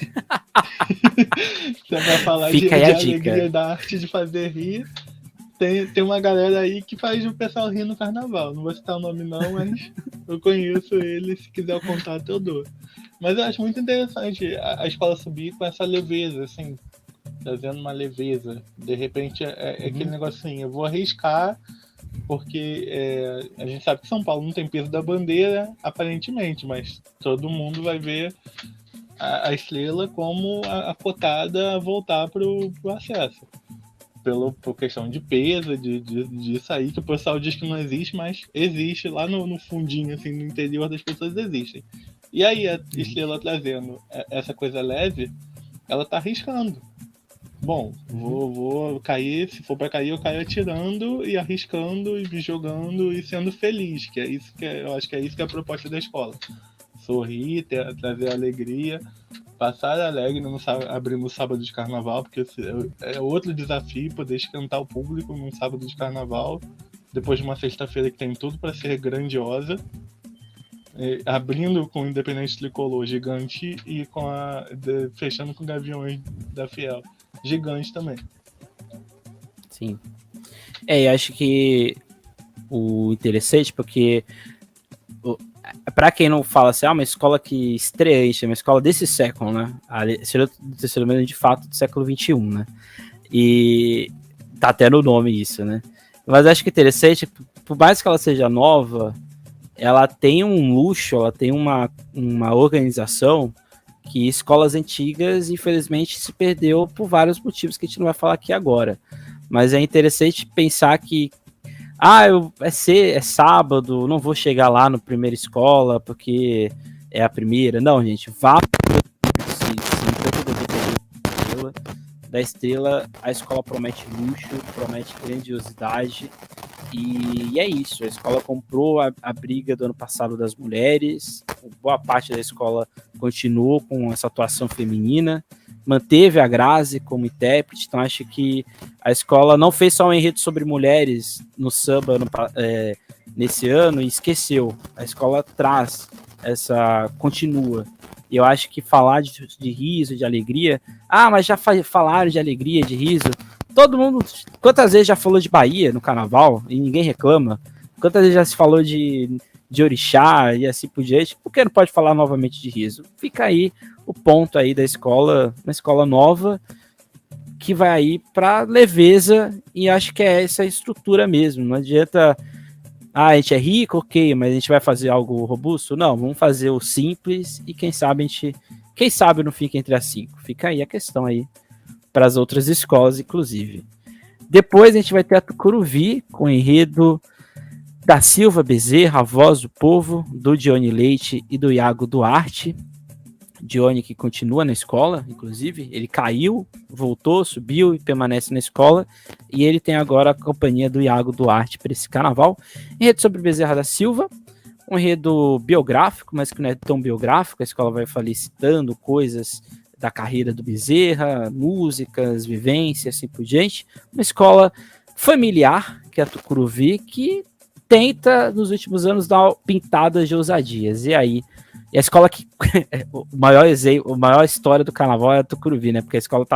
Você vai falar de alegria da arte de fazer rir. Tem uma galera aí que faz o pessoal rir no carnaval. Não vou citar o nome não, mas eu conheço ele. Se quiser o contato, eu dou. Mas eu acho muito interessante a escola subir com essa leveza, assim, trazendo uma leveza. De repente é aquele negócio assim, eu vou arriscar, porque a gente sabe que São Paulo não tem peso da bandeira, aparentemente, mas todo mundo vai ver a estrela como a cotada a voltar para o acesso. Por questão de peso, disso aí, que o pessoal diz que não existe, mas existe lá no fundinho, assim, no interior das pessoas existem. E aí a estrela trazendo essa coisa leve, ela tá arriscando. Bom, vou cair, se for para cair, eu caio atirando e arriscando e jogando e sendo feliz, que é isso eu acho que é isso que é a proposta da escola. Sorrir, trazer alegria, passar alegre abrir no sábado de carnaval, porque é outro desafio poder esquentar o público num sábado de carnaval, depois de uma sexta-feira que tem tudo para ser grandiosa, abrindo com o Independente Tricolor gigante e fechando com Gaviões da Fiel gigante também. Sim. Eu acho que o interessante, porque para quem não fala assim, uma escola que estreante, uma escola desse século, né? A Estrela do Terceiro Milênio, de fato, do século XXI, né? E tá até no nome isso, né? Mas acho que interessante, por mais que ela seja nova, ela tem um luxo, ela tem uma organização que escolas antigas, infelizmente, se perdeu por vários motivos que a gente não vai falar aqui agora. Mas é interessante pensar que é sábado, não vou chegar lá no primeira escola porque é a primeira. Não, gente, vá da Estrela, a escola promete luxo, promete grandiosidade, e é isso. A escola comprou a briga do ano passado das mulheres, boa parte da escola continuou com essa atuação feminina, manteve a Grazi como intérprete, então acho que a escola não fez só um enredo sobre mulheres no samba nesse ano e esqueceu. A escola continua. E eu acho que falar de riso, de alegria... mas já falaram de alegria, de riso. Todo mundo... Quantas vezes já falou de Bahia no carnaval e ninguém reclama? Quantas vezes já se falou de orixá e assim por diante? Por que não pode falar novamente de riso? Fica aí o ponto aí da escola, uma escola nova, que vai aí para leveza, e acho que é essa estrutura mesmo. Não adianta... a gente é rico, ok, mas a gente vai fazer algo robusto? Não, vamos fazer o simples e quem sabe não fica entre as 5. Fica aí a questão aí para as outras escolas, inclusive. Depois a gente vai ter a Tucuruvi, com o enredo da Silva Bezerra, a voz do povo, do Dione Leite e do Iago Duarte. Dione, que continua na escola, inclusive, ele caiu, voltou, subiu e permanece na escola, e ele tem agora a companhia do Iago Duarte para esse carnaval. Enredo sobre Bezerra da Silva, um enredo biográfico, mas que não é tão biográfico, a escola vai felicitando coisas da carreira do Bezerra, músicas, vivências, assim por diante. Uma escola familiar, que é a Tucuruvi, que tenta, nos últimos anos, dar pintadas de ousadias. E aí, e a escola que a maior história do carnaval é a Tucuruvi, né? Porque a escola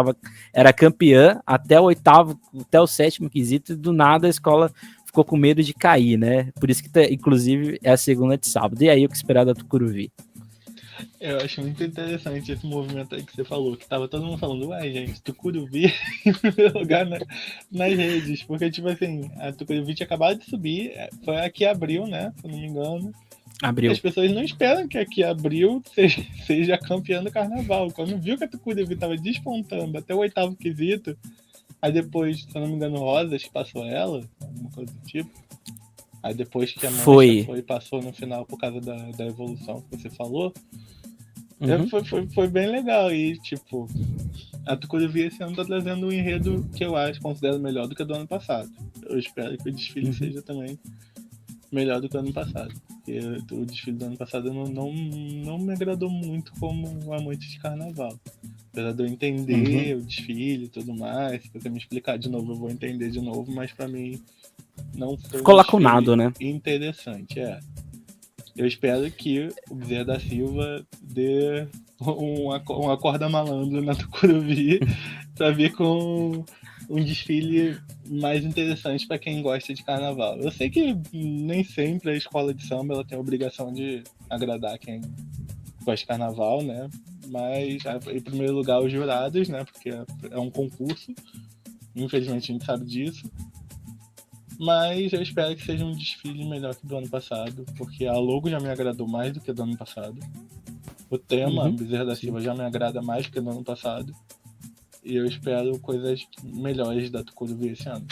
era campeã até o 8º, até o 7º quesito, e do nada a escola ficou com medo de cair, né? Por isso que, inclusive, é a segunda de sábado. E aí, o que esperar da Tucuruvi? Eu acho muito interessante esse movimento aí que você falou, que tava todo mundo falando, uai, gente, Tucuruvi em primeiro lugar nas redes, porque, tipo assim, a Tucuruvi tinha acabado de subir, foi a que abriu, né, se eu não me engano. Abriu. As pessoas não esperam que a que abriu seja campeã do carnaval. Quando viu que a Tucuruvi tava despontando até o 8º quesito, aí depois, se eu não me engano, Rosas passou ela, alguma coisa do tipo. Aí depois que a Mancha passou no final por causa da evolução que você falou, foi bem legal. E, tipo, a Tucuruvi esse ano tá trazendo um enredo que eu considero melhor do que o do ano passado. Eu espero que o desfile seja também melhor do que o ano passado. Porque o desfile do ano passado não me agradou muito como amante de carnaval. Apesar de eu entender o desfile e tudo mais, se você me explicar de novo, eu vou entender de novo, mas pra mim não foi lacunado, né? Interessante, Eu espero que o Bezerra da Silva dê uma corda malandro na Tucuruvi pra vir com um desfile mais interessante para quem gosta de carnaval. Eu sei que nem sempre a escola de samba ela tem a obrigação de agradar quem gosta de carnaval, né? Mas, em primeiro lugar, os jurados, né? Porque é um concurso. Infelizmente, a gente sabe disso. Mas eu espero que seja um desfile melhor que do ano passado, porque a logo já me agradou mais do que do ano passado. O tema, Bezerra da Silva, já me agrada mais do que do ano passado. E eu espero coisas melhores da Tucuruvi esse ano.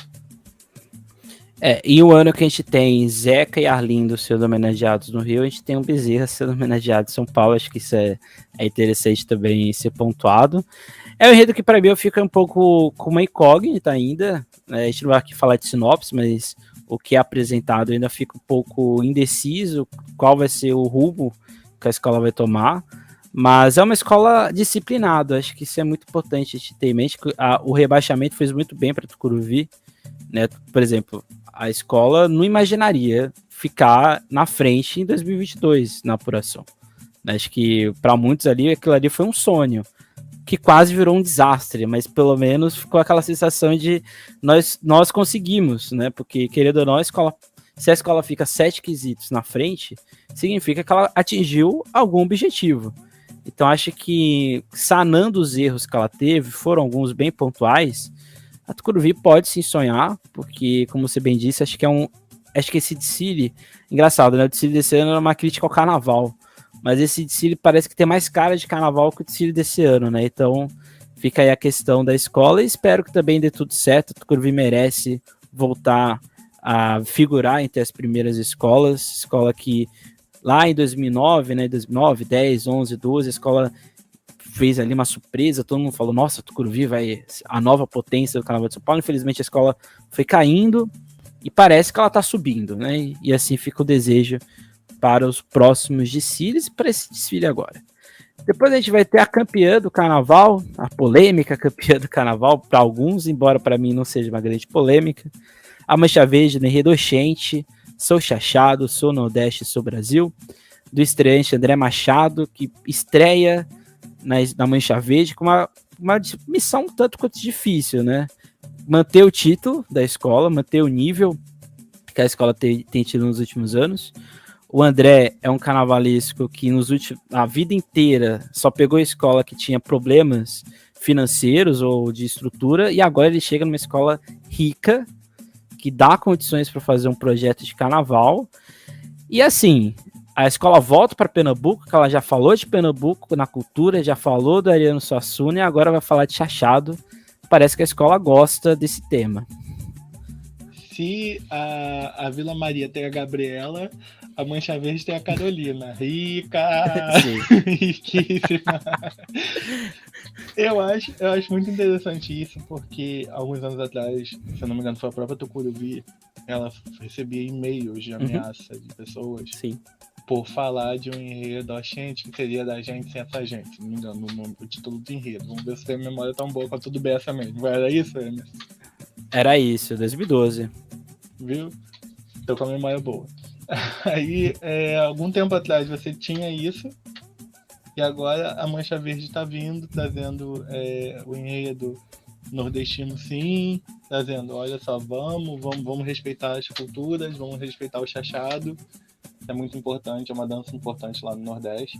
E o ano que a gente tem Zeca e Arlindo sendo homenageados no Rio, a gente tem um Bezerra sendo homenageado em São Paulo. Acho que isso é interessante também ser pontuado. É um enredo que para mim eu fico um pouco com uma incógnita ainda, né? A gente não vai aqui falar de sinopse, mas o que é apresentado ainda fica um pouco indeciso, qual vai ser o rumo que a escola vai tomar. Mas é uma escola disciplinada, acho que isso é muito importante a gente ter em mente. O rebaixamento fez muito bem para Tucuruvi, né? Por exemplo, a escola não imaginaria ficar na frente em 2022 na apuração. Acho que para muitos ali, aquilo ali foi um sonho, que quase virou um desastre, mas pelo menos ficou aquela sensação de nós conseguimos, né? Porque, querendo ou não, se a escola fica 7 quesitos na frente, significa que ela atingiu algum objetivo. Então, acho que sanando os erros que ela teve, foram alguns bem pontuais, a Tucuruvi pode sim sonhar, porque, como você bem disse, acho que esse desfile, engraçado, né? O desfile desse ano era uma crítica ao carnaval, mas esse desfile parece que tem mais cara de carnaval que o desfile desse ano, né? Então, fica aí a questão da escola e espero que também dê tudo certo. A Tucuruvi merece voltar a figurar entre as primeiras escola que lá em 2009, né, 2009, 10, 11, 12, a escola fez ali uma surpresa, todo mundo falou, nossa, Tucuruvi vai a nova potência do Carnaval de São Paulo. Infelizmente a escola foi caindo e parece que ela tá subindo, né, e assim fica o desejo para os próximos desfiles e para esse desfile agora. Depois a gente vai ter a campeã do Carnaval, a polêmica campeã do Carnaval, para alguns, embora para mim não seja uma grande polêmica, a Mancha Verde, no enredo Oxente, Sou Chachado, Sou Nordeste, Sou Brasil, do estreante André Machado, que estreia na Mancha Verde com uma missão um tanto quanto difícil, né? Manter o título da escola, manter o nível que a escola tem tido nos últimos anos. O André é um carnavalesco que a vida inteira só pegou a escola que tinha problemas financeiros ou de estrutura, e agora ele chega numa escola rica, que dá condições para fazer um projeto de carnaval. E assim, a escola volta para Pernambuco, que ela já falou de Pernambuco na cultura, já falou do Ariano Suassuna e agora vai falar de Chachado. Parece que a escola gosta desse tema. Se a Vila Maria tem a Gabriela, A Mancha Verde tem a Carolina. Rica! Sim. Riquíssima! Eu acho muito interessante isso, porque alguns anos atrás, se eu não me engano, foi a própria Tucuruvi, ela recebia e-mails de ameaça de pessoas Sim. por falar de um enredo, gente, que seria da gente sem essa gente, se não me engano, o título do enredo. Vamos ver se tem memória tão boa quanto do Bessa mesmo. Era isso, Emerson? Era isso, 2012. Viu? Tô com a memória boa. Aí, algum tempo atrás você tinha isso, e agora a Mancha Verde tá vindo, trazendo o enredo nordestino, sim, trazendo, olha só, vamos respeitar as culturas, vamos respeitar o chachado, é muito importante, é uma dança importante lá no Nordeste.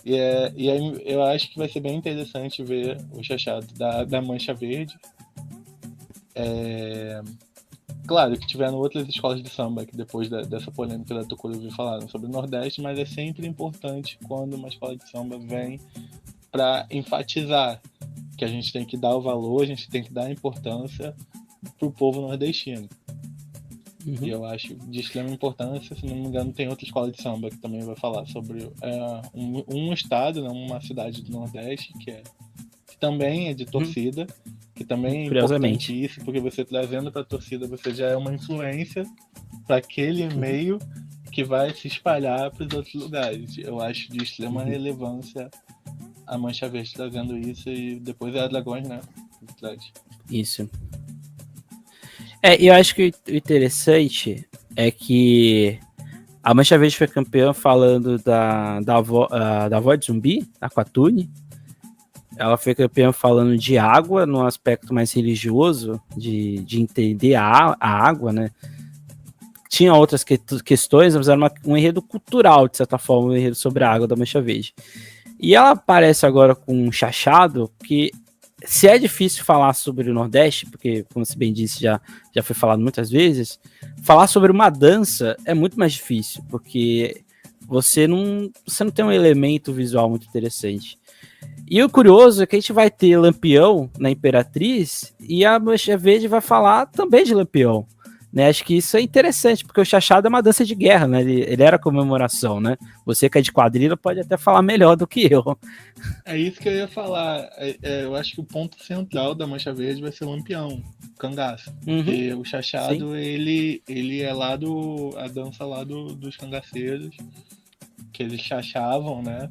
E aí eu acho que vai ser bem interessante ver o chachado da Mancha Verde. Claro que tiveram outras escolas de samba que depois dessa polêmica da Tucuruvi falaram sobre o Nordeste, mas é sempre importante quando uma escola de samba vem para enfatizar que a gente tem que dar o valor, a gente tem que dar a importância para o povo nordestino. E eu acho de extrema importância, se não me engano, tem outra escola de samba que também vai falar sobre um estado, né, uma cidade do Nordeste, que também é de torcida, que também é importante isso, porque você trazendo para a torcida, você já é uma influência para aquele meio que vai se espalhar para os outros lugares. Eu acho de extrema relevância a Mancha Verde trazendo isso, e depois a Dragões, né? Isso. E eu acho que o interessante é que a Mancha Verde foi campeã falando da avó de zumbi, a Quatune. Ela foi campeã falando de água, num aspecto mais religioso, de entender a água, né? Tinha outras questões, mas era um enredo cultural, de certa forma, um enredo sobre a água da Mancha Verde. E ela aparece agora com um chachado que, se é difícil falar sobre o Nordeste, porque, como você bem disse, já foi falado muitas vezes, falar sobre uma dança é muito mais difícil, porque você não tem um elemento visual muito interessante. E o curioso é que a gente vai ter Lampião na Imperatriz e a Mancha Verde vai falar também de Lampião. Né? Acho que isso é interessante, porque o chachado é uma dança de guerra, né? Ele era comemoração, né? Você que é de quadrilha pode até falar melhor do que eu. É isso que eu ia falar. Eu acho que o ponto central da Mancha Verde vai ser o Lampião, o cangaço. Porque o chachado, ele é lá a dança lá dos cangaceiros, que eles chachavam, né?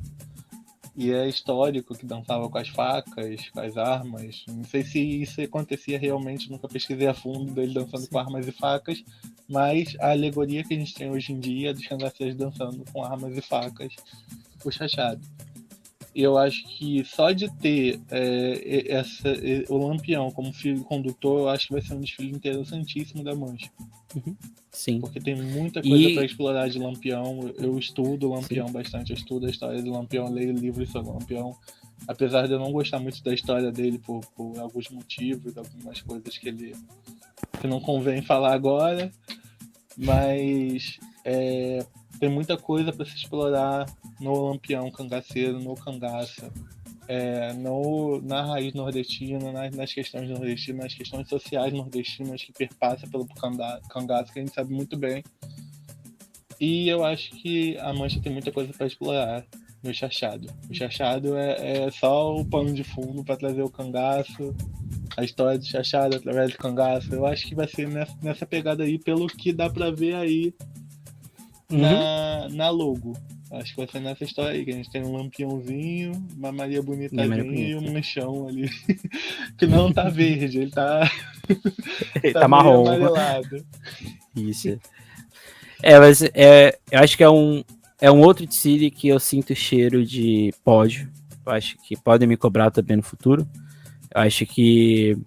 E é histórico que dançava com as facas, com as armas. Não sei se isso acontecia realmente, nunca pesquisei a fundo dele dançando com armas e facas, mas a alegoria que a gente tem hoje em dia é dos cangaceiros dançando com armas e facas, o chachado. E eu acho que só de ter o Lampião como fio condutor, eu acho que vai ser um desfile interessantíssimo da Mancha. Sim. Porque tem muita coisa para explorar de Lampião. Eu estudo Lampião bastante, eu estudo a história do Lampião, leio livros sobre o Lampião. Apesar de eu não gostar muito da história dele por alguns motivos, algumas coisas que não convém falar agora, mas tem muita coisa para se explorar no Lampião cangaceiro, no cangaço, na raiz nordestina, nas questões nordestinas, nas questões sociais nordestinas que perpassa pelo cangaço, que a gente sabe muito bem. E eu acho que a Mancha tem muita coisa para explorar no chachado. O chachado é só o pano de fundo para trazer o cangaço, a história do chachado através do cangaço. Eu acho que vai ser nessa pegada aí, pelo que dá para ver aí na logo. Acho que vai ser nessa história aí, que a gente tem um lampiãozinho, uma Maria Bonitazinha e um mechão ali, que não tá verde, ele tá tá marrom. Amarelado. Isso. Mas eu acho que é um outro desfile que eu sinto cheiro de pódio. Eu acho que podem me cobrar também no futuro. Eu acho que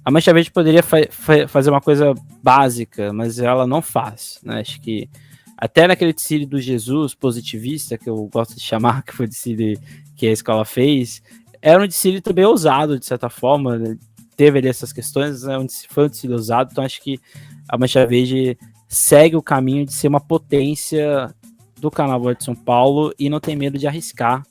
a Mancha Verde poderia fazer uma coisa básica, mas ela não faz, né? Acho que até naquele desfile do Jesus positivista, que eu gosto de chamar, que foi o desfile que a escola fez, era um desfile também ousado, de certa forma, né? Teve ali essas questões, né? Foi um desfile ousado, então acho que a Mancha Verde segue o caminho de ser uma potência do Carnaval de São Paulo e não tem medo de arriscar.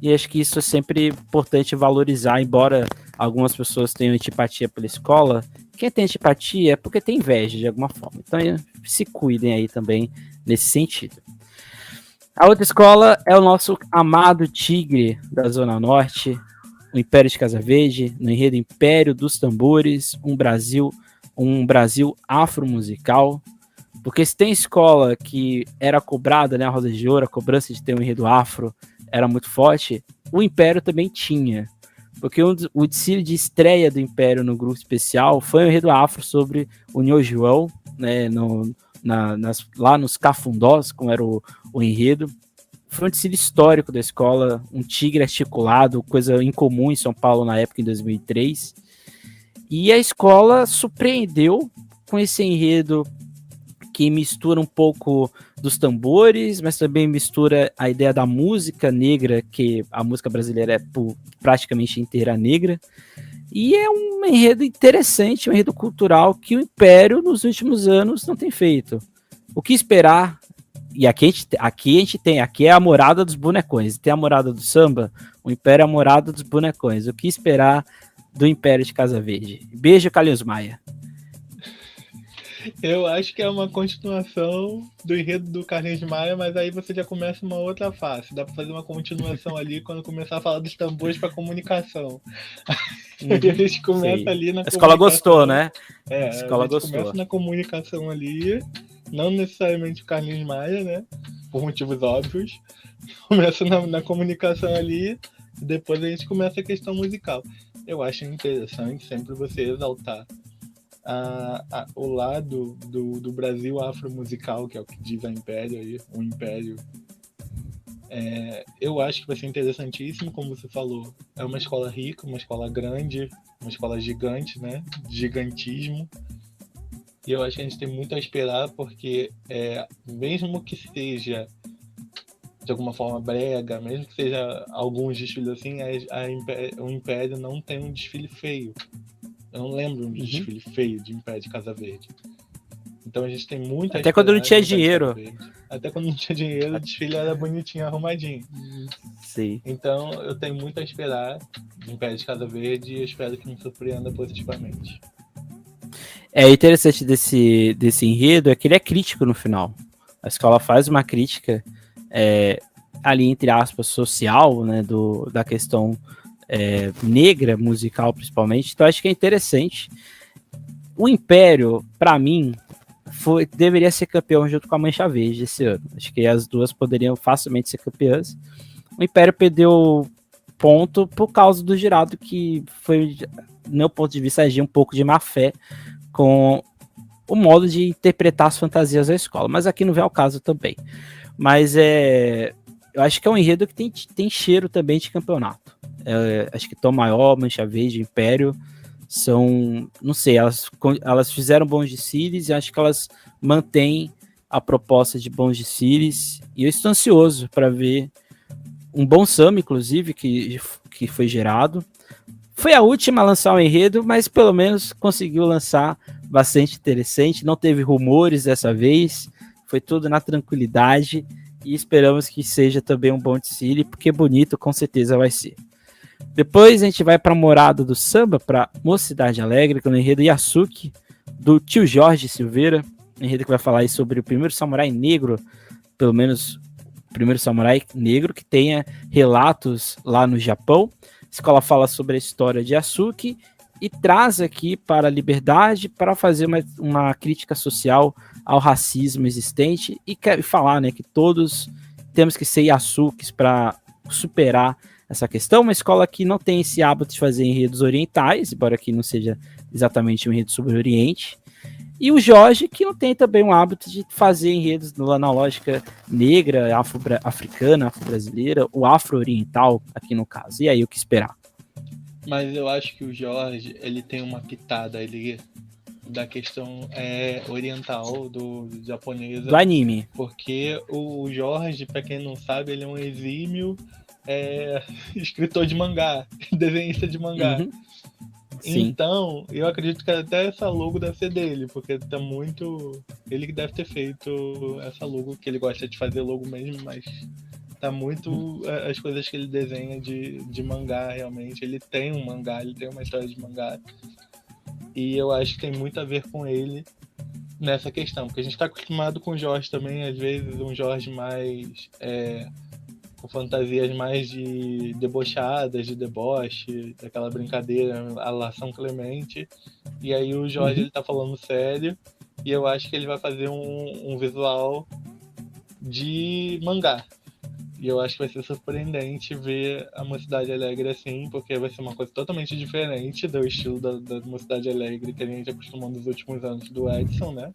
E acho que isso é sempre importante valorizar, embora algumas pessoas tenham antipatia pela escola, Quem tem antipatia é porque tem inveja de alguma forma. Então se cuidem aí também nesse sentido. A outra escola é o nosso amado Tigre da Zona Norte, o Império de Casa Verde, no enredo Império dos Tambores, um Brasil afro-musical. Porque se tem escola que era cobrada, né, a Rosa de Ouro, a cobrança de ter um enredo afro era muito forte, o Império também tinha. Porque o desfile de estreia do Império no grupo especial foi um enredo afro sobre o Nho João, né, lá nos Cafundós, como era o enredo. Foi um desfile histórico da escola, um tigre articulado, coisa incomum em São Paulo na época, em 2003. E a escola surpreendeu com esse enredo que mistura um pouco dos tambores, mas também mistura a ideia da música negra, que a música brasileira é praticamente inteira negra. E é um enredo interessante, um enredo cultural que o Império nos últimos anos não tem feito. O que esperar? E aqui é a morada dos bonecões. Tem a morada do samba, o Império é a morada dos bonecões. O que esperar do Império de Casa Verde? Beijo, Carlinhos Maia. Eu acho que é uma continuação do enredo do Carlinhos Maia, mas aí você já começa uma outra face. Dá pra fazer uma continuação ali quando começar a falar dos tambores pra comunicação. A gente começa ali na A escola gostou, né? A escola gostou. Começa na comunicação ali, não necessariamente o Carlinhos Maia, né? Por motivos óbvios. Começa na comunicação ali, depois a gente começa a questão musical. Eu acho interessante sempre você exaltar o lado do Brasil afro-musical, que é o que diz a Império aí, o Império. Eu acho que vai ser interessantíssimo, como você falou. É uma escola rica, uma escola grande, uma escola gigante, né? Gigantismo. E eu acho que a gente tem muito a esperar, porque mesmo que seja de alguma forma brega, mesmo que seja alguns desfiles assim, o Império não tem um desfile feio. Eu não lembro um desfile feio de Império de Casa Verde. Então a gente tem muita. Até quando não tinha dinheiro. Até quando não tinha dinheiro, o desfile era bonitinho, arrumadinho. Sim. Então eu tenho muito a esperar de Império de Casa Verde e eu espero que me surpreenda positivamente. É interessante desse enredo é que ele é crítico no final. A escola faz uma crítica ali, entre aspas, social, né, da questão negra, musical principalmente. Então acho que é interessante. O Império, para mim, deveria ser campeão junto com a Mancha Verde esse ano. Acho que as duas poderiam facilmente ser campeãs. O Império perdeu ponto por causa do jurado, que foi, do meu ponto de vista, agir um pouco de má fé com o modo de interpretar as fantasias da escola. Mas aqui não vem ao caso também. Mas eu acho que é um enredo que tem cheiro também de campeonato. Acho que Tom Maior, Mancha Verde, Império são, não sei, elas fizeram bons desfiles e acho que elas mantêm a proposta de bons desfiles. E eu estou ansioso para ver um bom samba, inclusive, que foi gerado. Foi a última a lançar um enredo, mas pelo menos conseguiu lançar bastante interessante. Não teve rumores dessa vez, foi tudo na tranquilidade. E esperamos que seja também um bom desfile, porque bonito com certeza vai ser. Depois a gente vai para a Morada do Samba, para Mocidade Alegre, com o enredo Yasuki, do tio Jorge Silveira. Enredo que vai falar aí sobre o primeiro samurai negro, pelo menos o primeiro samurai negro, que tenha relatos lá no Japão. A escola fala sobre a história de Yasuki e traz aqui para a liberdade, para fazer uma crítica social ao racismo existente e falar, né, que todos temos que ser Yasukis para superar essa questão. Uma escola que não tem esse hábito de fazer enredos orientais, embora aqui não seja exatamente um enredo sobre o Oriente. E o Jorge, que não tem também um hábito de fazer enredos na lógica negra, africana, afro-brasileira, ou afro-oriental, aqui no caso. E aí, o que esperar? Mas eu acho que o Jorge, ele tem uma pitada ali da questão oriental, do japonês. Do anime. Porque o Jorge, pra quem não sabe, ele é um exímio escritor de mangá, desenhista de mangá. Uhum. Então, eu acredito que até essa logo deve ser dele, porque tá muito... Ele que deve ter feito essa logo, que ele gosta de fazer logo mesmo, mas tá muito as coisas que ele desenha de mangá, realmente. Ele tem um mangá, ele tem uma história de mangá. E eu acho que tem muito a ver com ele nessa questão, porque a gente está acostumado com o Jorge também, às vezes um Jorge mais com fantasias mais de debochadas, de deboche, daquela brincadeira à la São Clemente, e aí o Jorge ele tá falando sério, e eu acho que ele vai fazer um visual de mangá. E eu acho que vai ser surpreendente ver a Mocidade Alegre assim, porque vai ser uma coisa totalmente diferente do estilo da Mocidade Alegre que a gente acostumou nos últimos anos do Edson, né?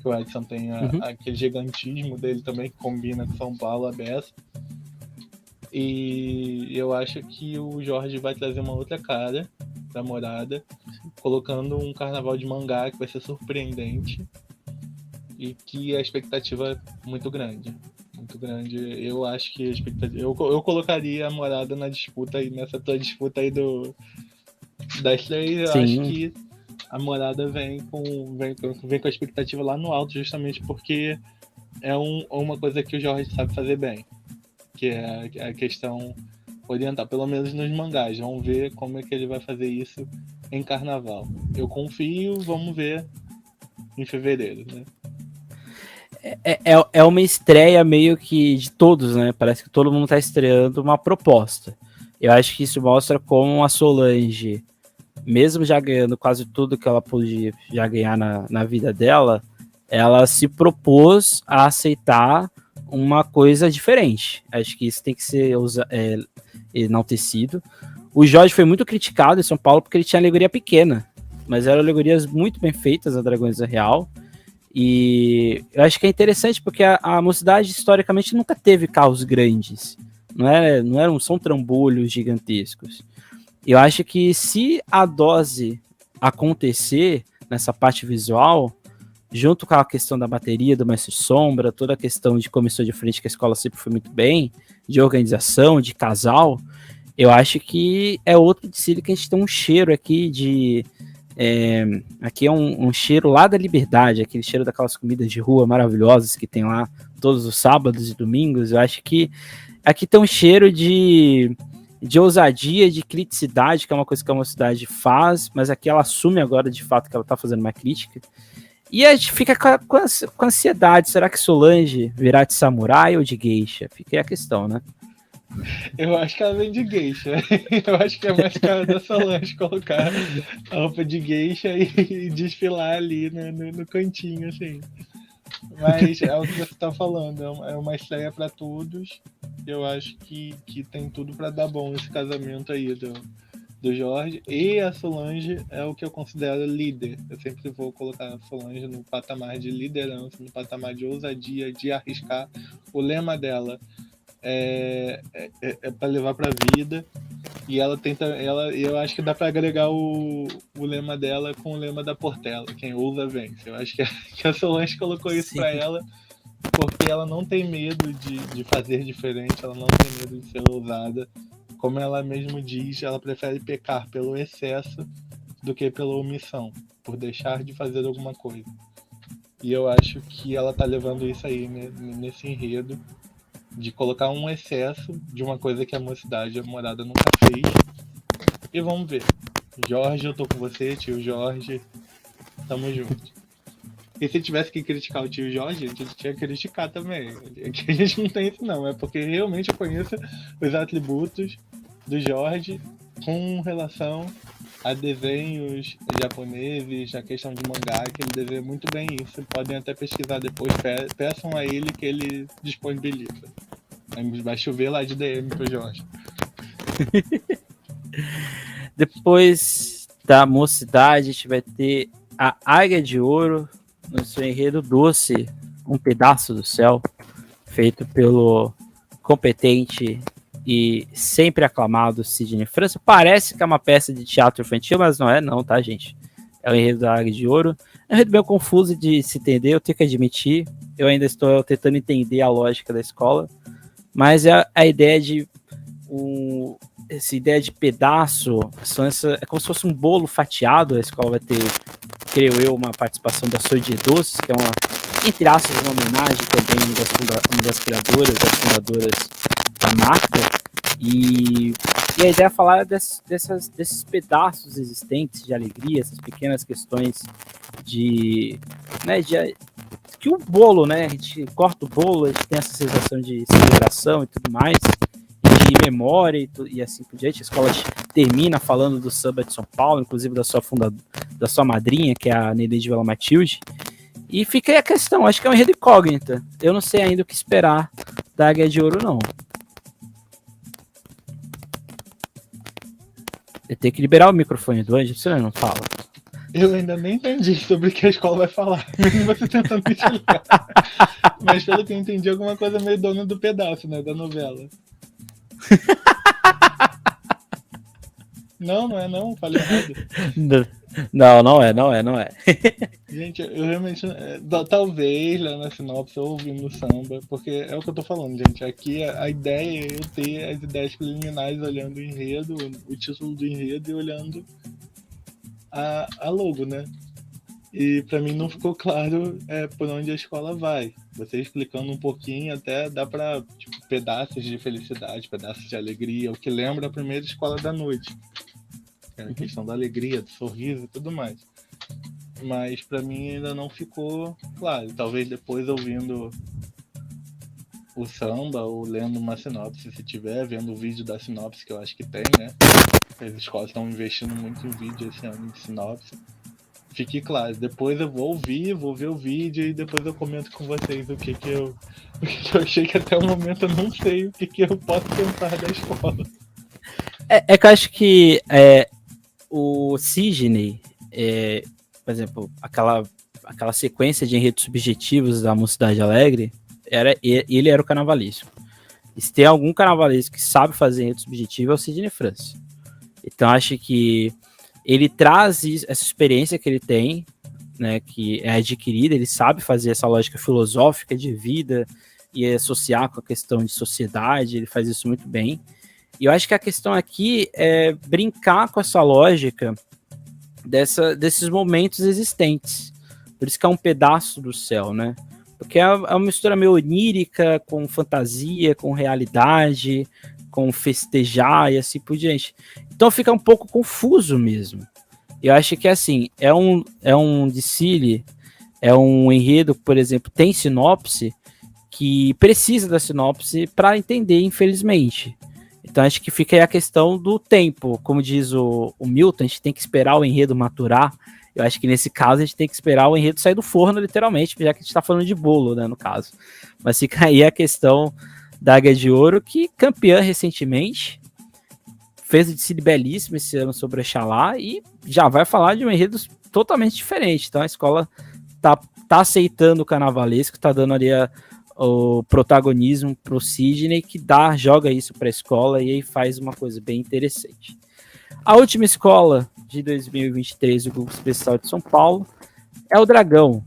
Que o Edson tem aquele gigantismo dele também, que combina com São Paulo, a beça. E eu acho que o Jorge vai trazer uma outra cara da Morada, colocando um carnaval de mangá que vai ser surpreendente e que a expectativa é muito grande. Muito grande. Eu acho que a expectativa. Eu colocaria a Morada na disputa aí, nessa tua disputa aí das três. Eu acho que a Morada vem com a expectativa lá no alto, justamente porque é uma coisa que o Jorge sabe fazer bem, que é a questão oriental, pelo menos nos mangás. Vamos ver como é que ele vai fazer isso em carnaval. Eu confio, vamos ver em fevereiro, né? É uma estreia meio que de todos, né? Parece que todo mundo tá estreando uma proposta. Eu acho que isso mostra como a Solange, mesmo já ganhando quase tudo que ela podia já ganhar na vida dela, ela se propôs a aceitar uma coisa diferente. Acho que isso tem que ser enaltecido. O Jorge foi muito criticado em São Paulo porque ele tinha alegoria pequena, mas eram alegorias muito bem feitas a Dragões da Real. E eu acho que é interessante porque a Mocidade historicamente nunca teve carros grandes, não são trambolhos gigantescos. Eu acho que se a dose acontecer nessa parte visual, junto com a questão da bateria, do Mestre Sombra, toda a questão de comissão de frente que a escola sempre foi muito bem, de organização, de casal, eu acho que é outro desfile que a gente tem um cheiro aqui de... aqui é um cheiro lá da Liberdade, aquele cheiro daquelas comidas de rua maravilhosas que tem lá todos os sábados e domingos. Eu acho que aqui tem um cheiro de ousadia, de criticidade, que é uma coisa que a Mocidade faz, mas aqui ela assume agora de fato que ela tá fazendo uma crítica. E a gente fica com ansiedade, será que Solange virá de samurai ou de geisha? Fica aí a questão, né? Eu acho que ela vem de geisha. Eu acho que é mais cara da Solange colocar a roupa de geisha e desfilar ali no cantinho, assim. Mas é o que você tá falando, é uma estreia para todos. Eu acho que tem tudo para dar bom esse casamento aí do Jorge. E a Solange é o que eu considero líder. Eu sempre vou colocar a Solange no patamar de liderança, no patamar de ousadia, de arriscar. O lema dela é para levar para a vida, e ela tenta, eu acho que dá para agregar o lema dela com o lema da Portela, quem ousa vence. Eu acho que a Solange colocou isso para ela porque ela não tem medo de fazer diferente, ela não tem medo de ser ousada. Como ela mesmo diz, ela prefere pecar pelo excesso do que pela omissão, por deixar de fazer alguma coisa. E eu acho que ela tá levando isso aí, né, nesse enredo, de colocar um excesso de uma coisa que a Mocidade, a Morada, nunca fez. E vamos ver. Jorge, eu tô com você, tio Jorge. Tamo junto. E se tivesse que criticar o tio Jorge, a gente tinha que criticar também. Aqui a gente não tem isso não, é porque realmente eu conheço os atributos do Jorge com relação a desenhos japoneses, a questão de mangá, que ele desenha muito bem isso. Podem até pesquisar depois, peçam a ele que ele disponibiliza. Vai chover lá de DM pro Jorge. Depois da Mocidade, a gente vai ter a Águia de Ouro no seu enredo Doce, um pedaço do céu, feito pelo competente e sempre aclamado Sidney França. Parece que é uma peça de teatro infantil, mas não é não, tá, gente? É o enredo da Águia de Ouro. É um enredo meio confuso de se entender, eu tenho que admitir. Eu ainda estou tentando entender a lógica da escola, mas é a ideia de essa ideia de pedaço, é como se fosse um bolo fatiado. A escola vai ter, creio eu, uma participação da Sordi Doces, que é uma, entre aspas, uma homenagem também uma das criadoras, das fundadoras da marca. E E a ideia é falar desses pedaços existentes de alegria, essas pequenas questões né, que o bolo, né? A gente corta o bolo, a gente tem essa sensação de celebração e tudo mais, de memória e assim por diante. A escola termina falando do samba de São Paulo, inclusive da sua madrinha, que é a Nenê de Vila Matilde. E fica aí a questão, acho que é um enredo incógnita. Eu não sei ainda o que esperar da Águia de Ouro, não. Eu tenho que liberar o microfone do Anjo, você não fala. Eu ainda nem entendi sobre o que a escola vai falar, mesmo você tentando me explicar. Mas pelo que eu entendi, alguma coisa meio dona do pedaço, né, da novela. Não é não, falei errado. Não é. Gente, eu realmente, talvez lá na sinopse eu ouvindo o samba, porque é o que eu tô falando, gente. Aqui a ideia é eu ter as ideias preliminares olhando o enredo, o título do enredo e olhando a logo, né? E pra mim não ficou claro por onde a escola vai. Você explicando um pouquinho, até dá pra, tipo, pedaços de felicidade, pedaços de alegria, o que lembra a primeira escola da noite. É a questão da alegria, do sorriso e tudo mais. Mas pra mim ainda não ficou claro. Talvez depois ouvindo o samba ou lendo uma sinopse, se tiver, vendo o vídeo da sinopse, que eu acho que tem, né? As escolas estão investindo muito em vídeo esse ano de sinopse. Fique claro. Depois eu vou ver o vídeo e depois eu comento com vocês o que eu achei, que até o momento eu não sei o que eu posso pensar da escola. É que eu acho que o Sidney, por exemplo, aquela sequência de enredos subjetivos da Mocidade Alegre, ele era o carnavalesco. E se tem algum carnavalesco que sabe fazer enredo subjetivo é o Sidney França. Então acho que ele traz essa experiência que ele tem, né, que é adquirida, ele sabe fazer essa lógica filosófica de vida e associar com a questão de sociedade, ele faz isso muito bem. E eu acho que a questão aqui é brincar com essa lógica desses momentos existentes. Por isso que é um pedaço do céu, né? Porque é uma mistura meio onírica, com fantasia, com realidade, com festejar e assim por diante. Então fica um pouco confuso mesmo. Eu acho que, assim, é um desfile, é um enredo, por exemplo, tem sinopse, que precisa da sinopse para entender, infelizmente. Então acho que fica aí a questão do tempo. Como diz o Milton, a gente tem que esperar o enredo maturar. Eu acho que nesse caso a gente tem que esperar o enredo sair do forno, literalmente, já que a gente está falando de bolo, né, no caso. Mas fica aí a questão da Águia de Ouro, que campeã recentemente, fez um desfile belíssimo esse ano sobre Oxalá e já vai falar de um enredo totalmente diferente. Então a escola tá aceitando o carnavalesco, tá dando ali o protagonismo pro Sidney, que joga isso para a escola e aí faz uma coisa bem interessante. A última escola de 2023 do Grupo Especial de São Paulo é o Dragão,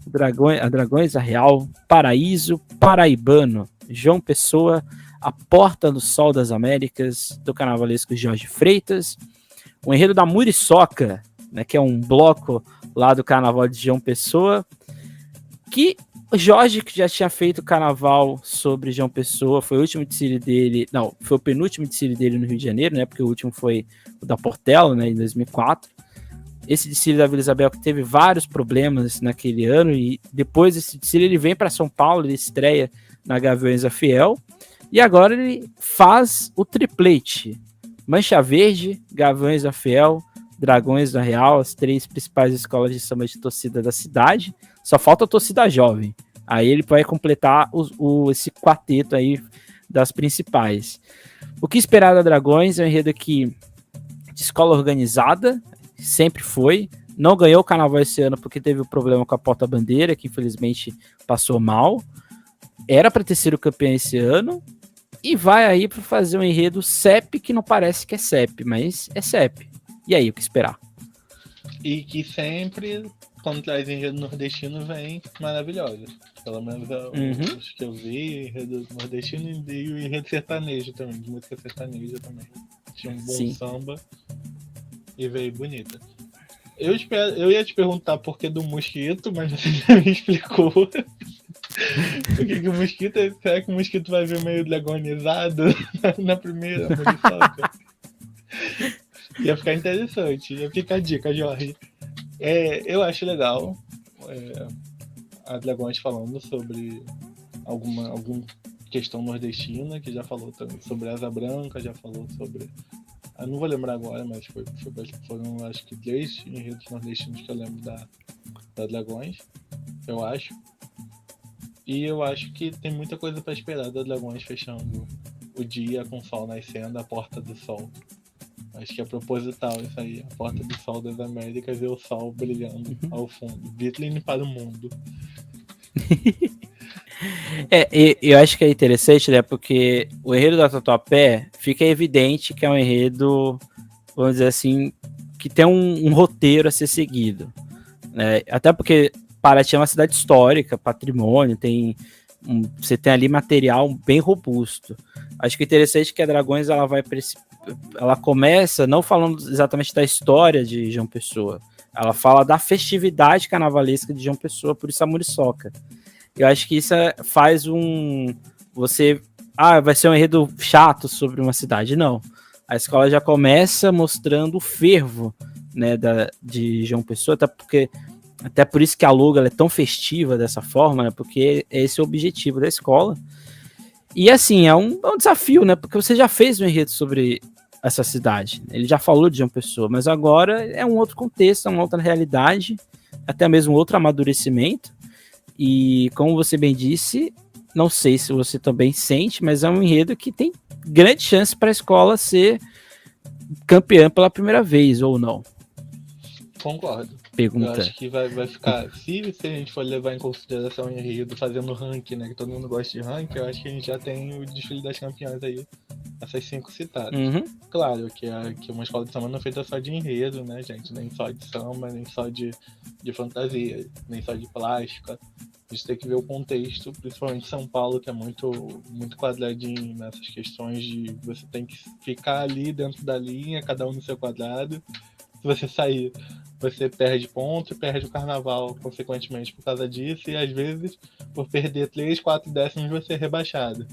a Dragões, a Real, Paraíso, Paraibano, João Pessoa, A Porta do Sol das Américas, do carnavalesco Jorge Freitas, o enredo da Muriçoca, né, que é um bloco lá do carnaval de João Pessoa, que o Jorge, que já tinha feito carnaval sobre João Pessoa, foi o último desfile dele, não, foi o penúltimo desfile dele no Rio de Janeiro, né, porque o último foi o da Portela, né, em 2004. Esse desfile da Vila Isabel que teve vários problemas naquele ano, e depois desse desfile ele vem para São Paulo, ele estreia na Gaviões da Fiel, e agora ele faz o triplete: Mancha Verde, Gaviões da Fiel, Dragões da Real, as 3 principais escolas de samba de torcida da cidade. Só falta a torcida jovem. Aí ele vai completar esse quarteto aí das principais. O que esperar da Dragões é um enredo aqui de escola organizada, sempre foi. Não ganhou o carnaval esse ano porque teve o problema com a porta-bandeira, que infelizmente passou mal. Era para ter sido campeão esse ano. E vai aí para fazer um enredo CEP, que não parece que é CEP, mas é CEP. E aí, o que esperar? E que sempre, quando traz enredo nordestino, vem maravilhosa. Pelo menos os que eu vi, enredo nordestino e o enredo sertanejo também, de música sertaneja também. Tinha um bom samba e veio bonita. Eu ia te perguntar por que do mosquito, mas você já me explicou. Por que o mosquito, será que o mosquito vai vir meio dragonizado na primeira Muriçoca? Ia ficar interessante. Ia ficar a dica, Jorge. Eu acho legal a Dragões falando sobre alguma questão nordestina, que já falou também sobre Asa Branca, já falou sobre... Eu não vou lembrar agora, mas foram acho que 3 enredos nordestinos que eu lembro da Dragões, eu acho. E eu acho que tem muita coisa para esperar da Dragões fechando o dia com o sol nascendo, a Porta do Sol. Acho que é proposital isso aí, a Porta do Sol das Américas e o sol brilhando ao fundo. Vitrine para o mundo. Eu acho que é interessante, né? Porque o enredo da Tatuapé fica evidente que é um enredo, vamos dizer assim, que tem um roteiro a ser seguido, né? Até porque Paraty é uma cidade histórica, patrimônio, você tem ali material bem robusto. Acho que é interessante que a Dragões ela começa não falando exatamente da história de João Pessoa, ela fala da festividade carnavalesca de João Pessoa, por isso a muriçoca. Eu acho que isso faz vai ser um enredo chato sobre uma cidade. Não. A escola já começa mostrando o fervo, né, de João Pessoa, até por isso que a logo ela é tão festiva dessa forma, né, porque esse é o objetivo da escola. E assim, é um desafio, né, porque você já fez um enredo sobre essa cidade. Ele já falou de João Pessoa, mas agora é um outro contexto, é uma outra realidade, até mesmo outro amadurecimento. E como você bem disse, não sei se você também sente, mas é um enredo que tem grande chance para a escola ser campeã pela primeira vez, ou não? Concordo. Pergunta. Eu acho que vai ficar. Se a gente for levar em consideração o enredo fazendo ranking, né? Que todo mundo gosta de ranking, eu acho que a gente já tem o desfile das campeãs aí, essas 5 citadas. Uhum. Claro que uma escola de samba não é feita só de enredo, né, gente? Nem só de samba, nem só de fantasia, nem só de plástica. A gente tem que ver o contexto, principalmente São Paulo, que é muito, muito quadradinho nessas questões de você tem que ficar ali dentro da linha, cada um no seu quadrado. Se você sair, você perde ponto e perde o carnaval, consequentemente, por causa disso. E às vezes, por perder 3, 4 décimos, você é rebaixado.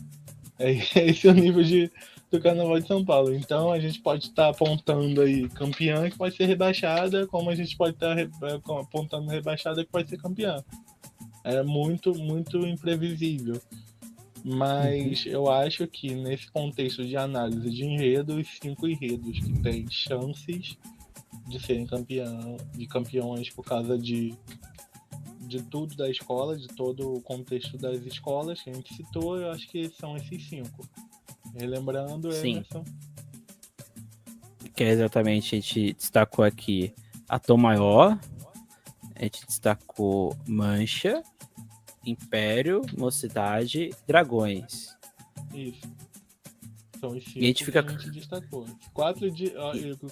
Esse é o nível do Carnaval de São Paulo. Então a gente pode estar apontando aí campeã que pode ser rebaixada, como a gente pode estar apontando rebaixada que pode ser campeã. É muito, muito imprevisível. Mas eu acho que nesse contexto de análise de enredo, os 5 enredos que têm chances de serem campeões por causa de tudo da escola, de todo o contexto das escolas que a gente citou, eu acho que são esses 5. Relembrando, Emerson. Que é exatamente, a gente destacou aqui a Tom Maior, a gente destacou Mancha, Império, Mocidade, Dragões. Isso. São os 5 que a gente destacou. 4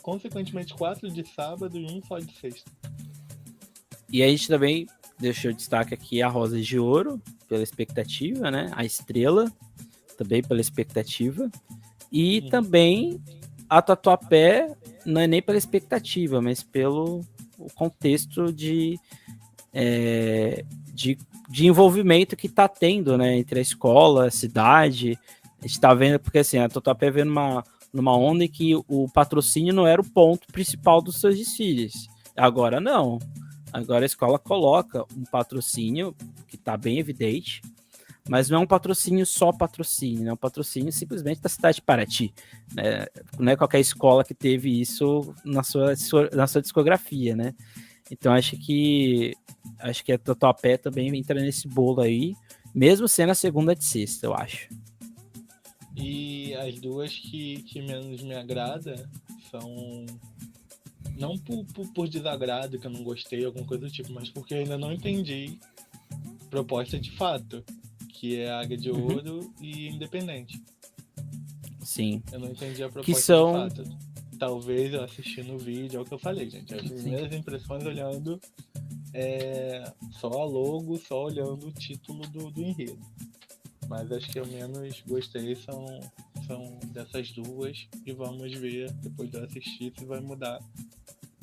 consequentemente 4 de sábado e 1 só de sexta. E a gente também deixou destaque aqui a Rosa de Ouro, pela expectativa, né? A Estrela, também pela expectativa. E também a Tatuapé, não é nem pela expectativa, mas pelo contexto de envolvimento que está tendo, né? Entre a escola, a cidade. A gente está vendo, porque assim, a Tatuapé vendo numa onda em que o patrocínio não era o ponto principal dos seus desfiles. Agora não. Agora a escola coloca um patrocínio que está bem evidente, mas não é um patrocínio só patrocínio, é um patrocínio simplesmente da cidade de Paraty. Né? Não é qualquer escola que teve isso na sua discografia, né? Então acho que a Tatuapé também entra nesse bolo aí, mesmo sendo a segunda de sexta, eu acho. E as duas que menos me agrada são... Não por desagrado, que eu não gostei, alguma coisa do tipo, mas porque eu ainda não entendi proposta de fato, que é Águia de Ouro e Independente. Sim. Eu não entendi a proposta de fato. Talvez eu assistindo o vídeo, é o que eu falei, gente. As primeiras impressões olhando só a logo, só olhando o título do enredo. Mas as que eu menos gostei são dessas duas, e vamos ver, depois de eu assistir, se vai mudar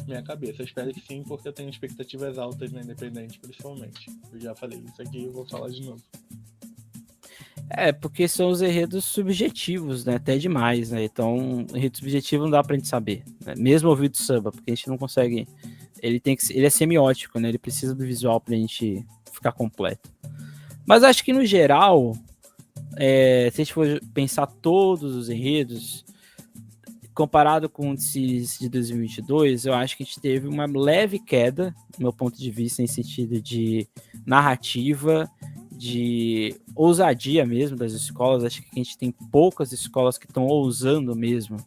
minha cabeça. Eu espero que sim, porque eu tenho expectativas altas na Independente, principalmente. Eu já falei isso aqui e eu vou falar de novo. Porque são os enredos subjetivos, né? Até demais, né? Então, enredo subjetivo não dá pra gente saber, né? Mesmo ouvido samba, porque a gente não consegue. Ele é semiótico, né? Ele precisa do visual pra gente ficar completo. Mas acho que no geral, se a gente for pensar todos os enredos, comparado com o de 2022, eu acho que a gente teve uma leve queda, do meu ponto de vista, em sentido de narrativa, de ousadia mesmo das escolas. Acho que a gente tem poucas escolas que estão ousando mesmo.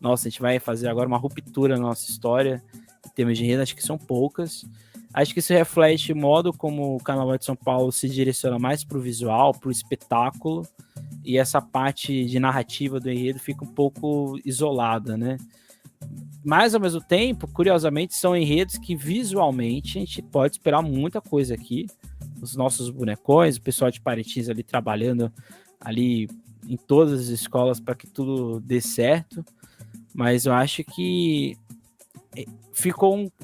Nossa, a gente vai fazer agora uma ruptura na nossa história em termos de enredo, acho que são poucas. Acho que isso reflete o modo como o Carnaval de São Paulo se direciona mais para o visual, para o espetáculo, e essa parte de narrativa do enredo fica um pouco isolada, né? Mas, ao mesmo tempo, curiosamente, são enredos que visualmente a gente pode esperar muita coisa aqui. Os nossos bonecões, o pessoal de Parintins ali trabalhando ali em todas as escolas para que tudo dê certo. Mas eu acho que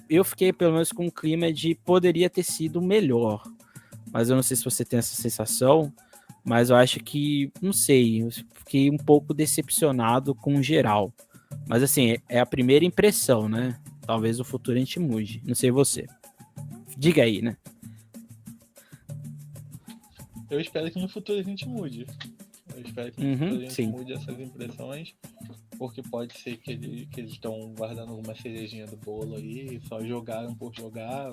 eu fiquei pelo menos com um clima de poderia ter sido melhor. Mas eu não sei se você tem essa sensação, mas eu acho que, não sei, eu fiquei um pouco decepcionado com o geral. Mas assim, é a primeira impressão, né? Talvez no futuro a gente mude. Não sei você. Diga aí, né? Eu espero que no futuro a gente mude. Eu espero que no futuro a gente sim. mude essas impressões, porque pode ser que eles estão guardando alguma cerejinha do bolo aí, só jogaram por jogar,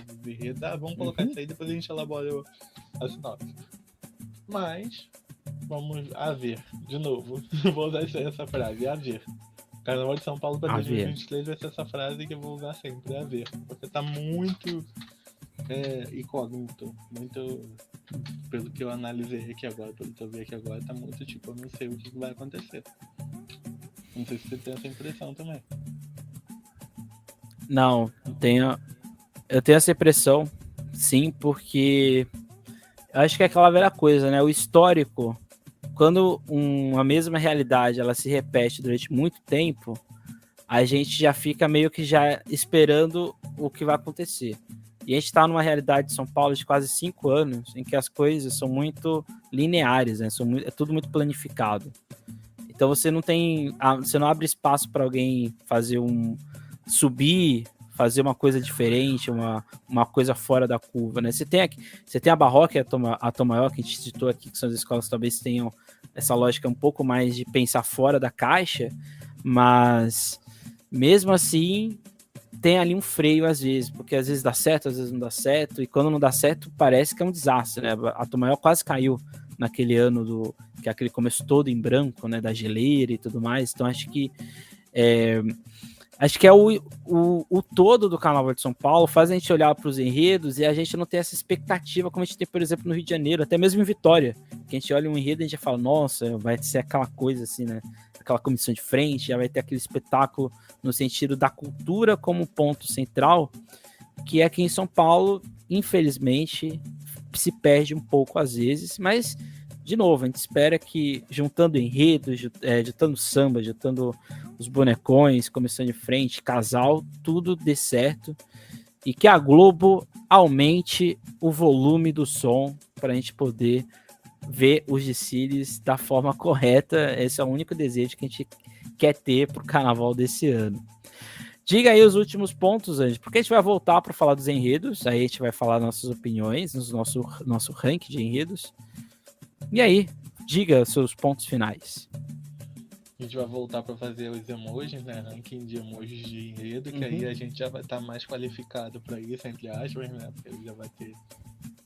vamos colocar isso aí, depois a gente elabora a sinopse. Mas, vamos a ver, de novo, vou usar essa frase, a ver. Carnaval de São Paulo para 2023 vai ser essa frase que eu vou usar sempre, a ver. Porque tá muito incógnito, muito, pelo que eu analisei aqui agora, pelo que eu vi aqui agora, tá muito tipo, eu não sei o que vai acontecer. Não sei se você tem essa impressão também. Não, eu tenho essa impressão, sim, porque eu acho que é aquela velha coisa, né? O histórico, quando uma mesma realidade ela se repete durante muito tempo, a gente já fica meio que já esperando o que vai acontecer. E a gente está numa realidade de São Paulo de quase 5 anos, em que as coisas são muito lineares, né? É tudo muito planificado. Então você não abre espaço para alguém fazer uma coisa diferente, uma coisa fora da curva, né? Você tem a Barroca e a Tom Maior, que a gente citou aqui, que são as escolas que talvez tenham essa lógica um pouco mais de pensar fora da caixa, mas mesmo assim tem ali um freio às vezes, porque às vezes dá certo, às vezes não dá certo, e quando não dá certo parece que é um desastre, né? A Tom Maior quase caiu naquele ano que é aquele começo todo em branco, né, da geleira e tudo mais. Então acho que é o todo do Carnaval de São Paulo faz a gente olhar para os enredos e a gente não ter essa expectativa como a gente tem, por exemplo, no Rio de Janeiro, até mesmo em Vitória, que a gente olha um enredo e a gente fala, nossa, vai ser aquela coisa assim, né, aquela comissão de frente, já vai ter aquele espetáculo no sentido da cultura como ponto central, que aqui em São Paulo, infelizmente, se perde um pouco às vezes, mas de novo, a gente espera que juntando enredos, juntando samba, juntando os bonecões, comissão de frente, casal, tudo dê certo e que a Globo aumente o volume do som para a gente poder ver os desfiles da forma correta. Esse é o único desejo que a gente quer ter para o carnaval desse ano. Diga aí os últimos pontos, Andy, porque a gente vai voltar para falar dos enredos, aí a gente vai falar nossas opiniões, nosso ranking de enredos. E aí, diga seus pontos finais. A gente vai voltar para fazer os emojis, né? Ranking de emojis de enredo, que aí a gente já vai estar mais qualificado para isso, entre aspas, né? Porque ele já vai ter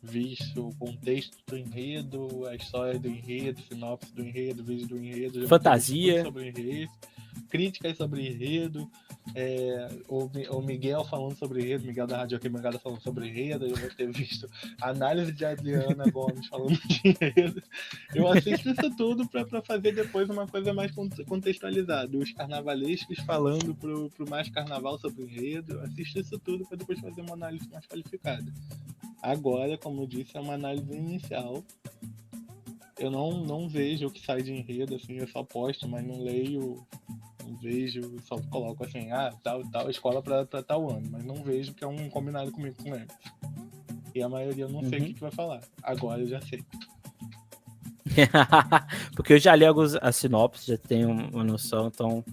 visto o contexto do enredo, a história do enredo, sinopse do enredo, vídeo do enredo, já fantasia sobre o enredo, críticas sobre enredo, o Miguel falando sobre enredo, Miguel da Rádio Arquibancada falando sobre enredo, eu vou ter visto análise de Adriana Gomes falando de enredo. Eu assisto isso tudo para fazer depois uma coisa mais contextualizada. Os carnavalescos falando pro mais carnaval sobre enredo, eu assisto isso tudo para depois fazer uma análise mais qualificada. Agora, como eu disse, é uma análise inicial. Eu não vejo o que sai de enredo, assim, eu só posto, mas não leio, não vejo, só coloco assim, tal escola para tal ano, mas não vejo que é um combinado comigo com eles. E a maioria eu não sei o que vai falar. Agora eu já sei. Porque eu já li as sinopses, já tenho uma noção, então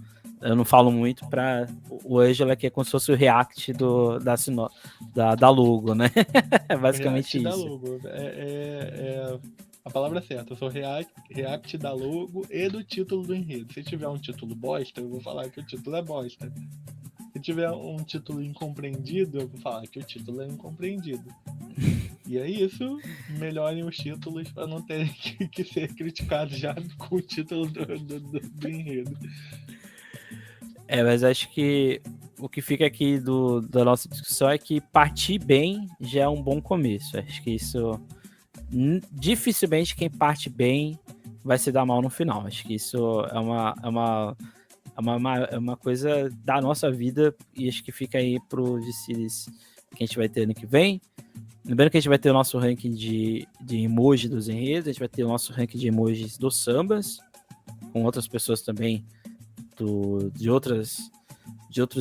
eu não falo muito para o Ângelo aqui é como se fosse o react da logo, né? É basicamente React da isso. logo. É a palavra certa. Eu sou react da logo e do título do enredo. Se tiver um título bosta, eu vou falar que o título é bosta. Se tiver um título incompreendido, eu vou falar que o título é incompreendido. E é isso. Melhorem os títulos para não terem que ser criticados já com o título do enredo. Mas acho que o que fica aqui da nossa discussão é que partir bem já é um bom começo. Acho que isso dificilmente quem parte bem vai se dar mal no final. Acho que isso é uma coisa da nossa vida e acho que fica aí pro DCs que a gente vai ter ano que vem. Lembrando que a gente vai ter o nosso ranking de emoji dos enredos, a gente vai ter o nosso ranking de emojis dos sambas, com outras pessoas também de outros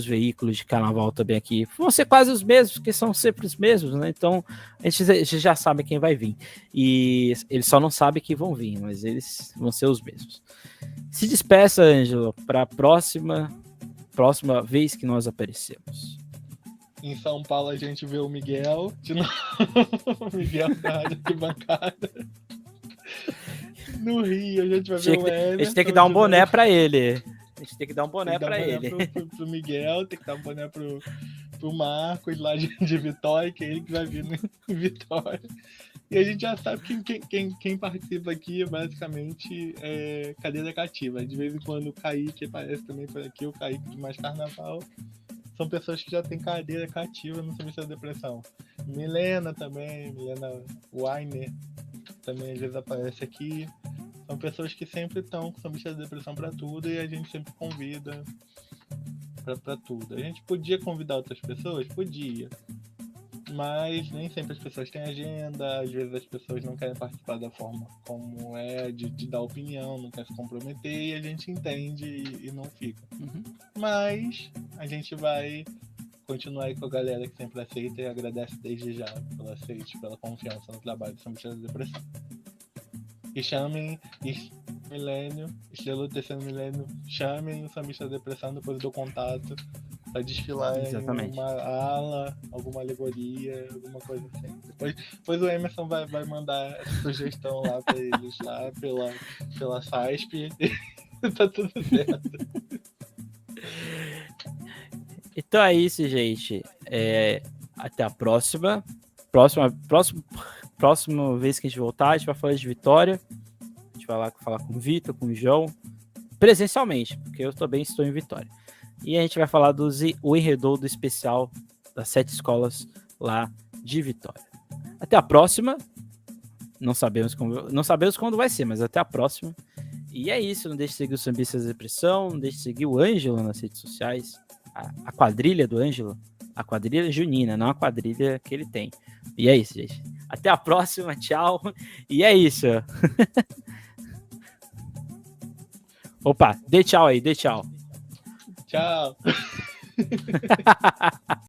veículos de carnaval também aqui. Vão ser quase os mesmos, porque são sempre os mesmos, né? Então a gente já sabe quem vai vir. E eles só não sabem que vão vir, mas eles vão ser os mesmos. Se despeça, Ângelo, para a próxima vez que nós aparecemos. Em São Paulo a gente vê o Miguel, de novo, o Miguel da Rádio Arquibancada. No Rio a gente vai ver o Emerson. A gente tem que dar um boné para ele. A gente tem que dar um boné para ele. Pro Miguel, tem que dar um boné pro Marcos lá de Vitória, que é ele que vai vir em Vitória. E a gente já sabe que quem participa aqui basicamente é cadeira cativa. De vez em quando o Kaique aparece também por aqui, o Kaique de Mais Carnaval. São pessoas que já têm cadeira cativa no Serviço da Depressão. Milena também, Milena Weiner também às vezes aparece aqui. São pessoas que sempre estão com Serviço da Depressão para tudo e a gente sempre convida para tudo. A gente podia convidar outras pessoas? Podia. Mas nem sempre as pessoas têm agenda, às vezes as pessoas não querem participar da forma como é, de dar opinião, não quer se comprometer, e a gente entende e não fica. Uhum. Mas a gente vai continuar aí com a galera que sempre aceita e agradece desde já pelo aceite, pela confiança no trabalho do São Michel da Depressão. E chamem Estrela do Terceiro Milênio, chamem o São Michel da Depressão, depois do contato para desfilar Exatamente. em uma ala, alguma alegoria, alguma coisa assim. Depois o Emerson vai mandar essa sugestão lá para eles, lá pela SASP. Tá tudo certo. Então é isso, gente. Até a próxima. Próxima vez que a gente voltar, a gente vai falar de Vitória. A gente vai falar com o Vitor, com o João, presencialmente, porque eu também estou em Vitória. E a gente vai falar o enredo especial das 7 escolas lá de Vitória. Até a próxima. Não sabemos quando vai ser, mas até a próxima. E é isso. Não deixe de seguir o Sambistas da Depressão. Não deixe de seguir o Ângelo nas redes sociais. A quadrilha do Ângelo. A quadrilha junina, não a quadrilha que ele tem. E é isso, gente. Até a próxima. Tchau. E é isso. Opa, dê tchau aí, dê tchau. Tchau.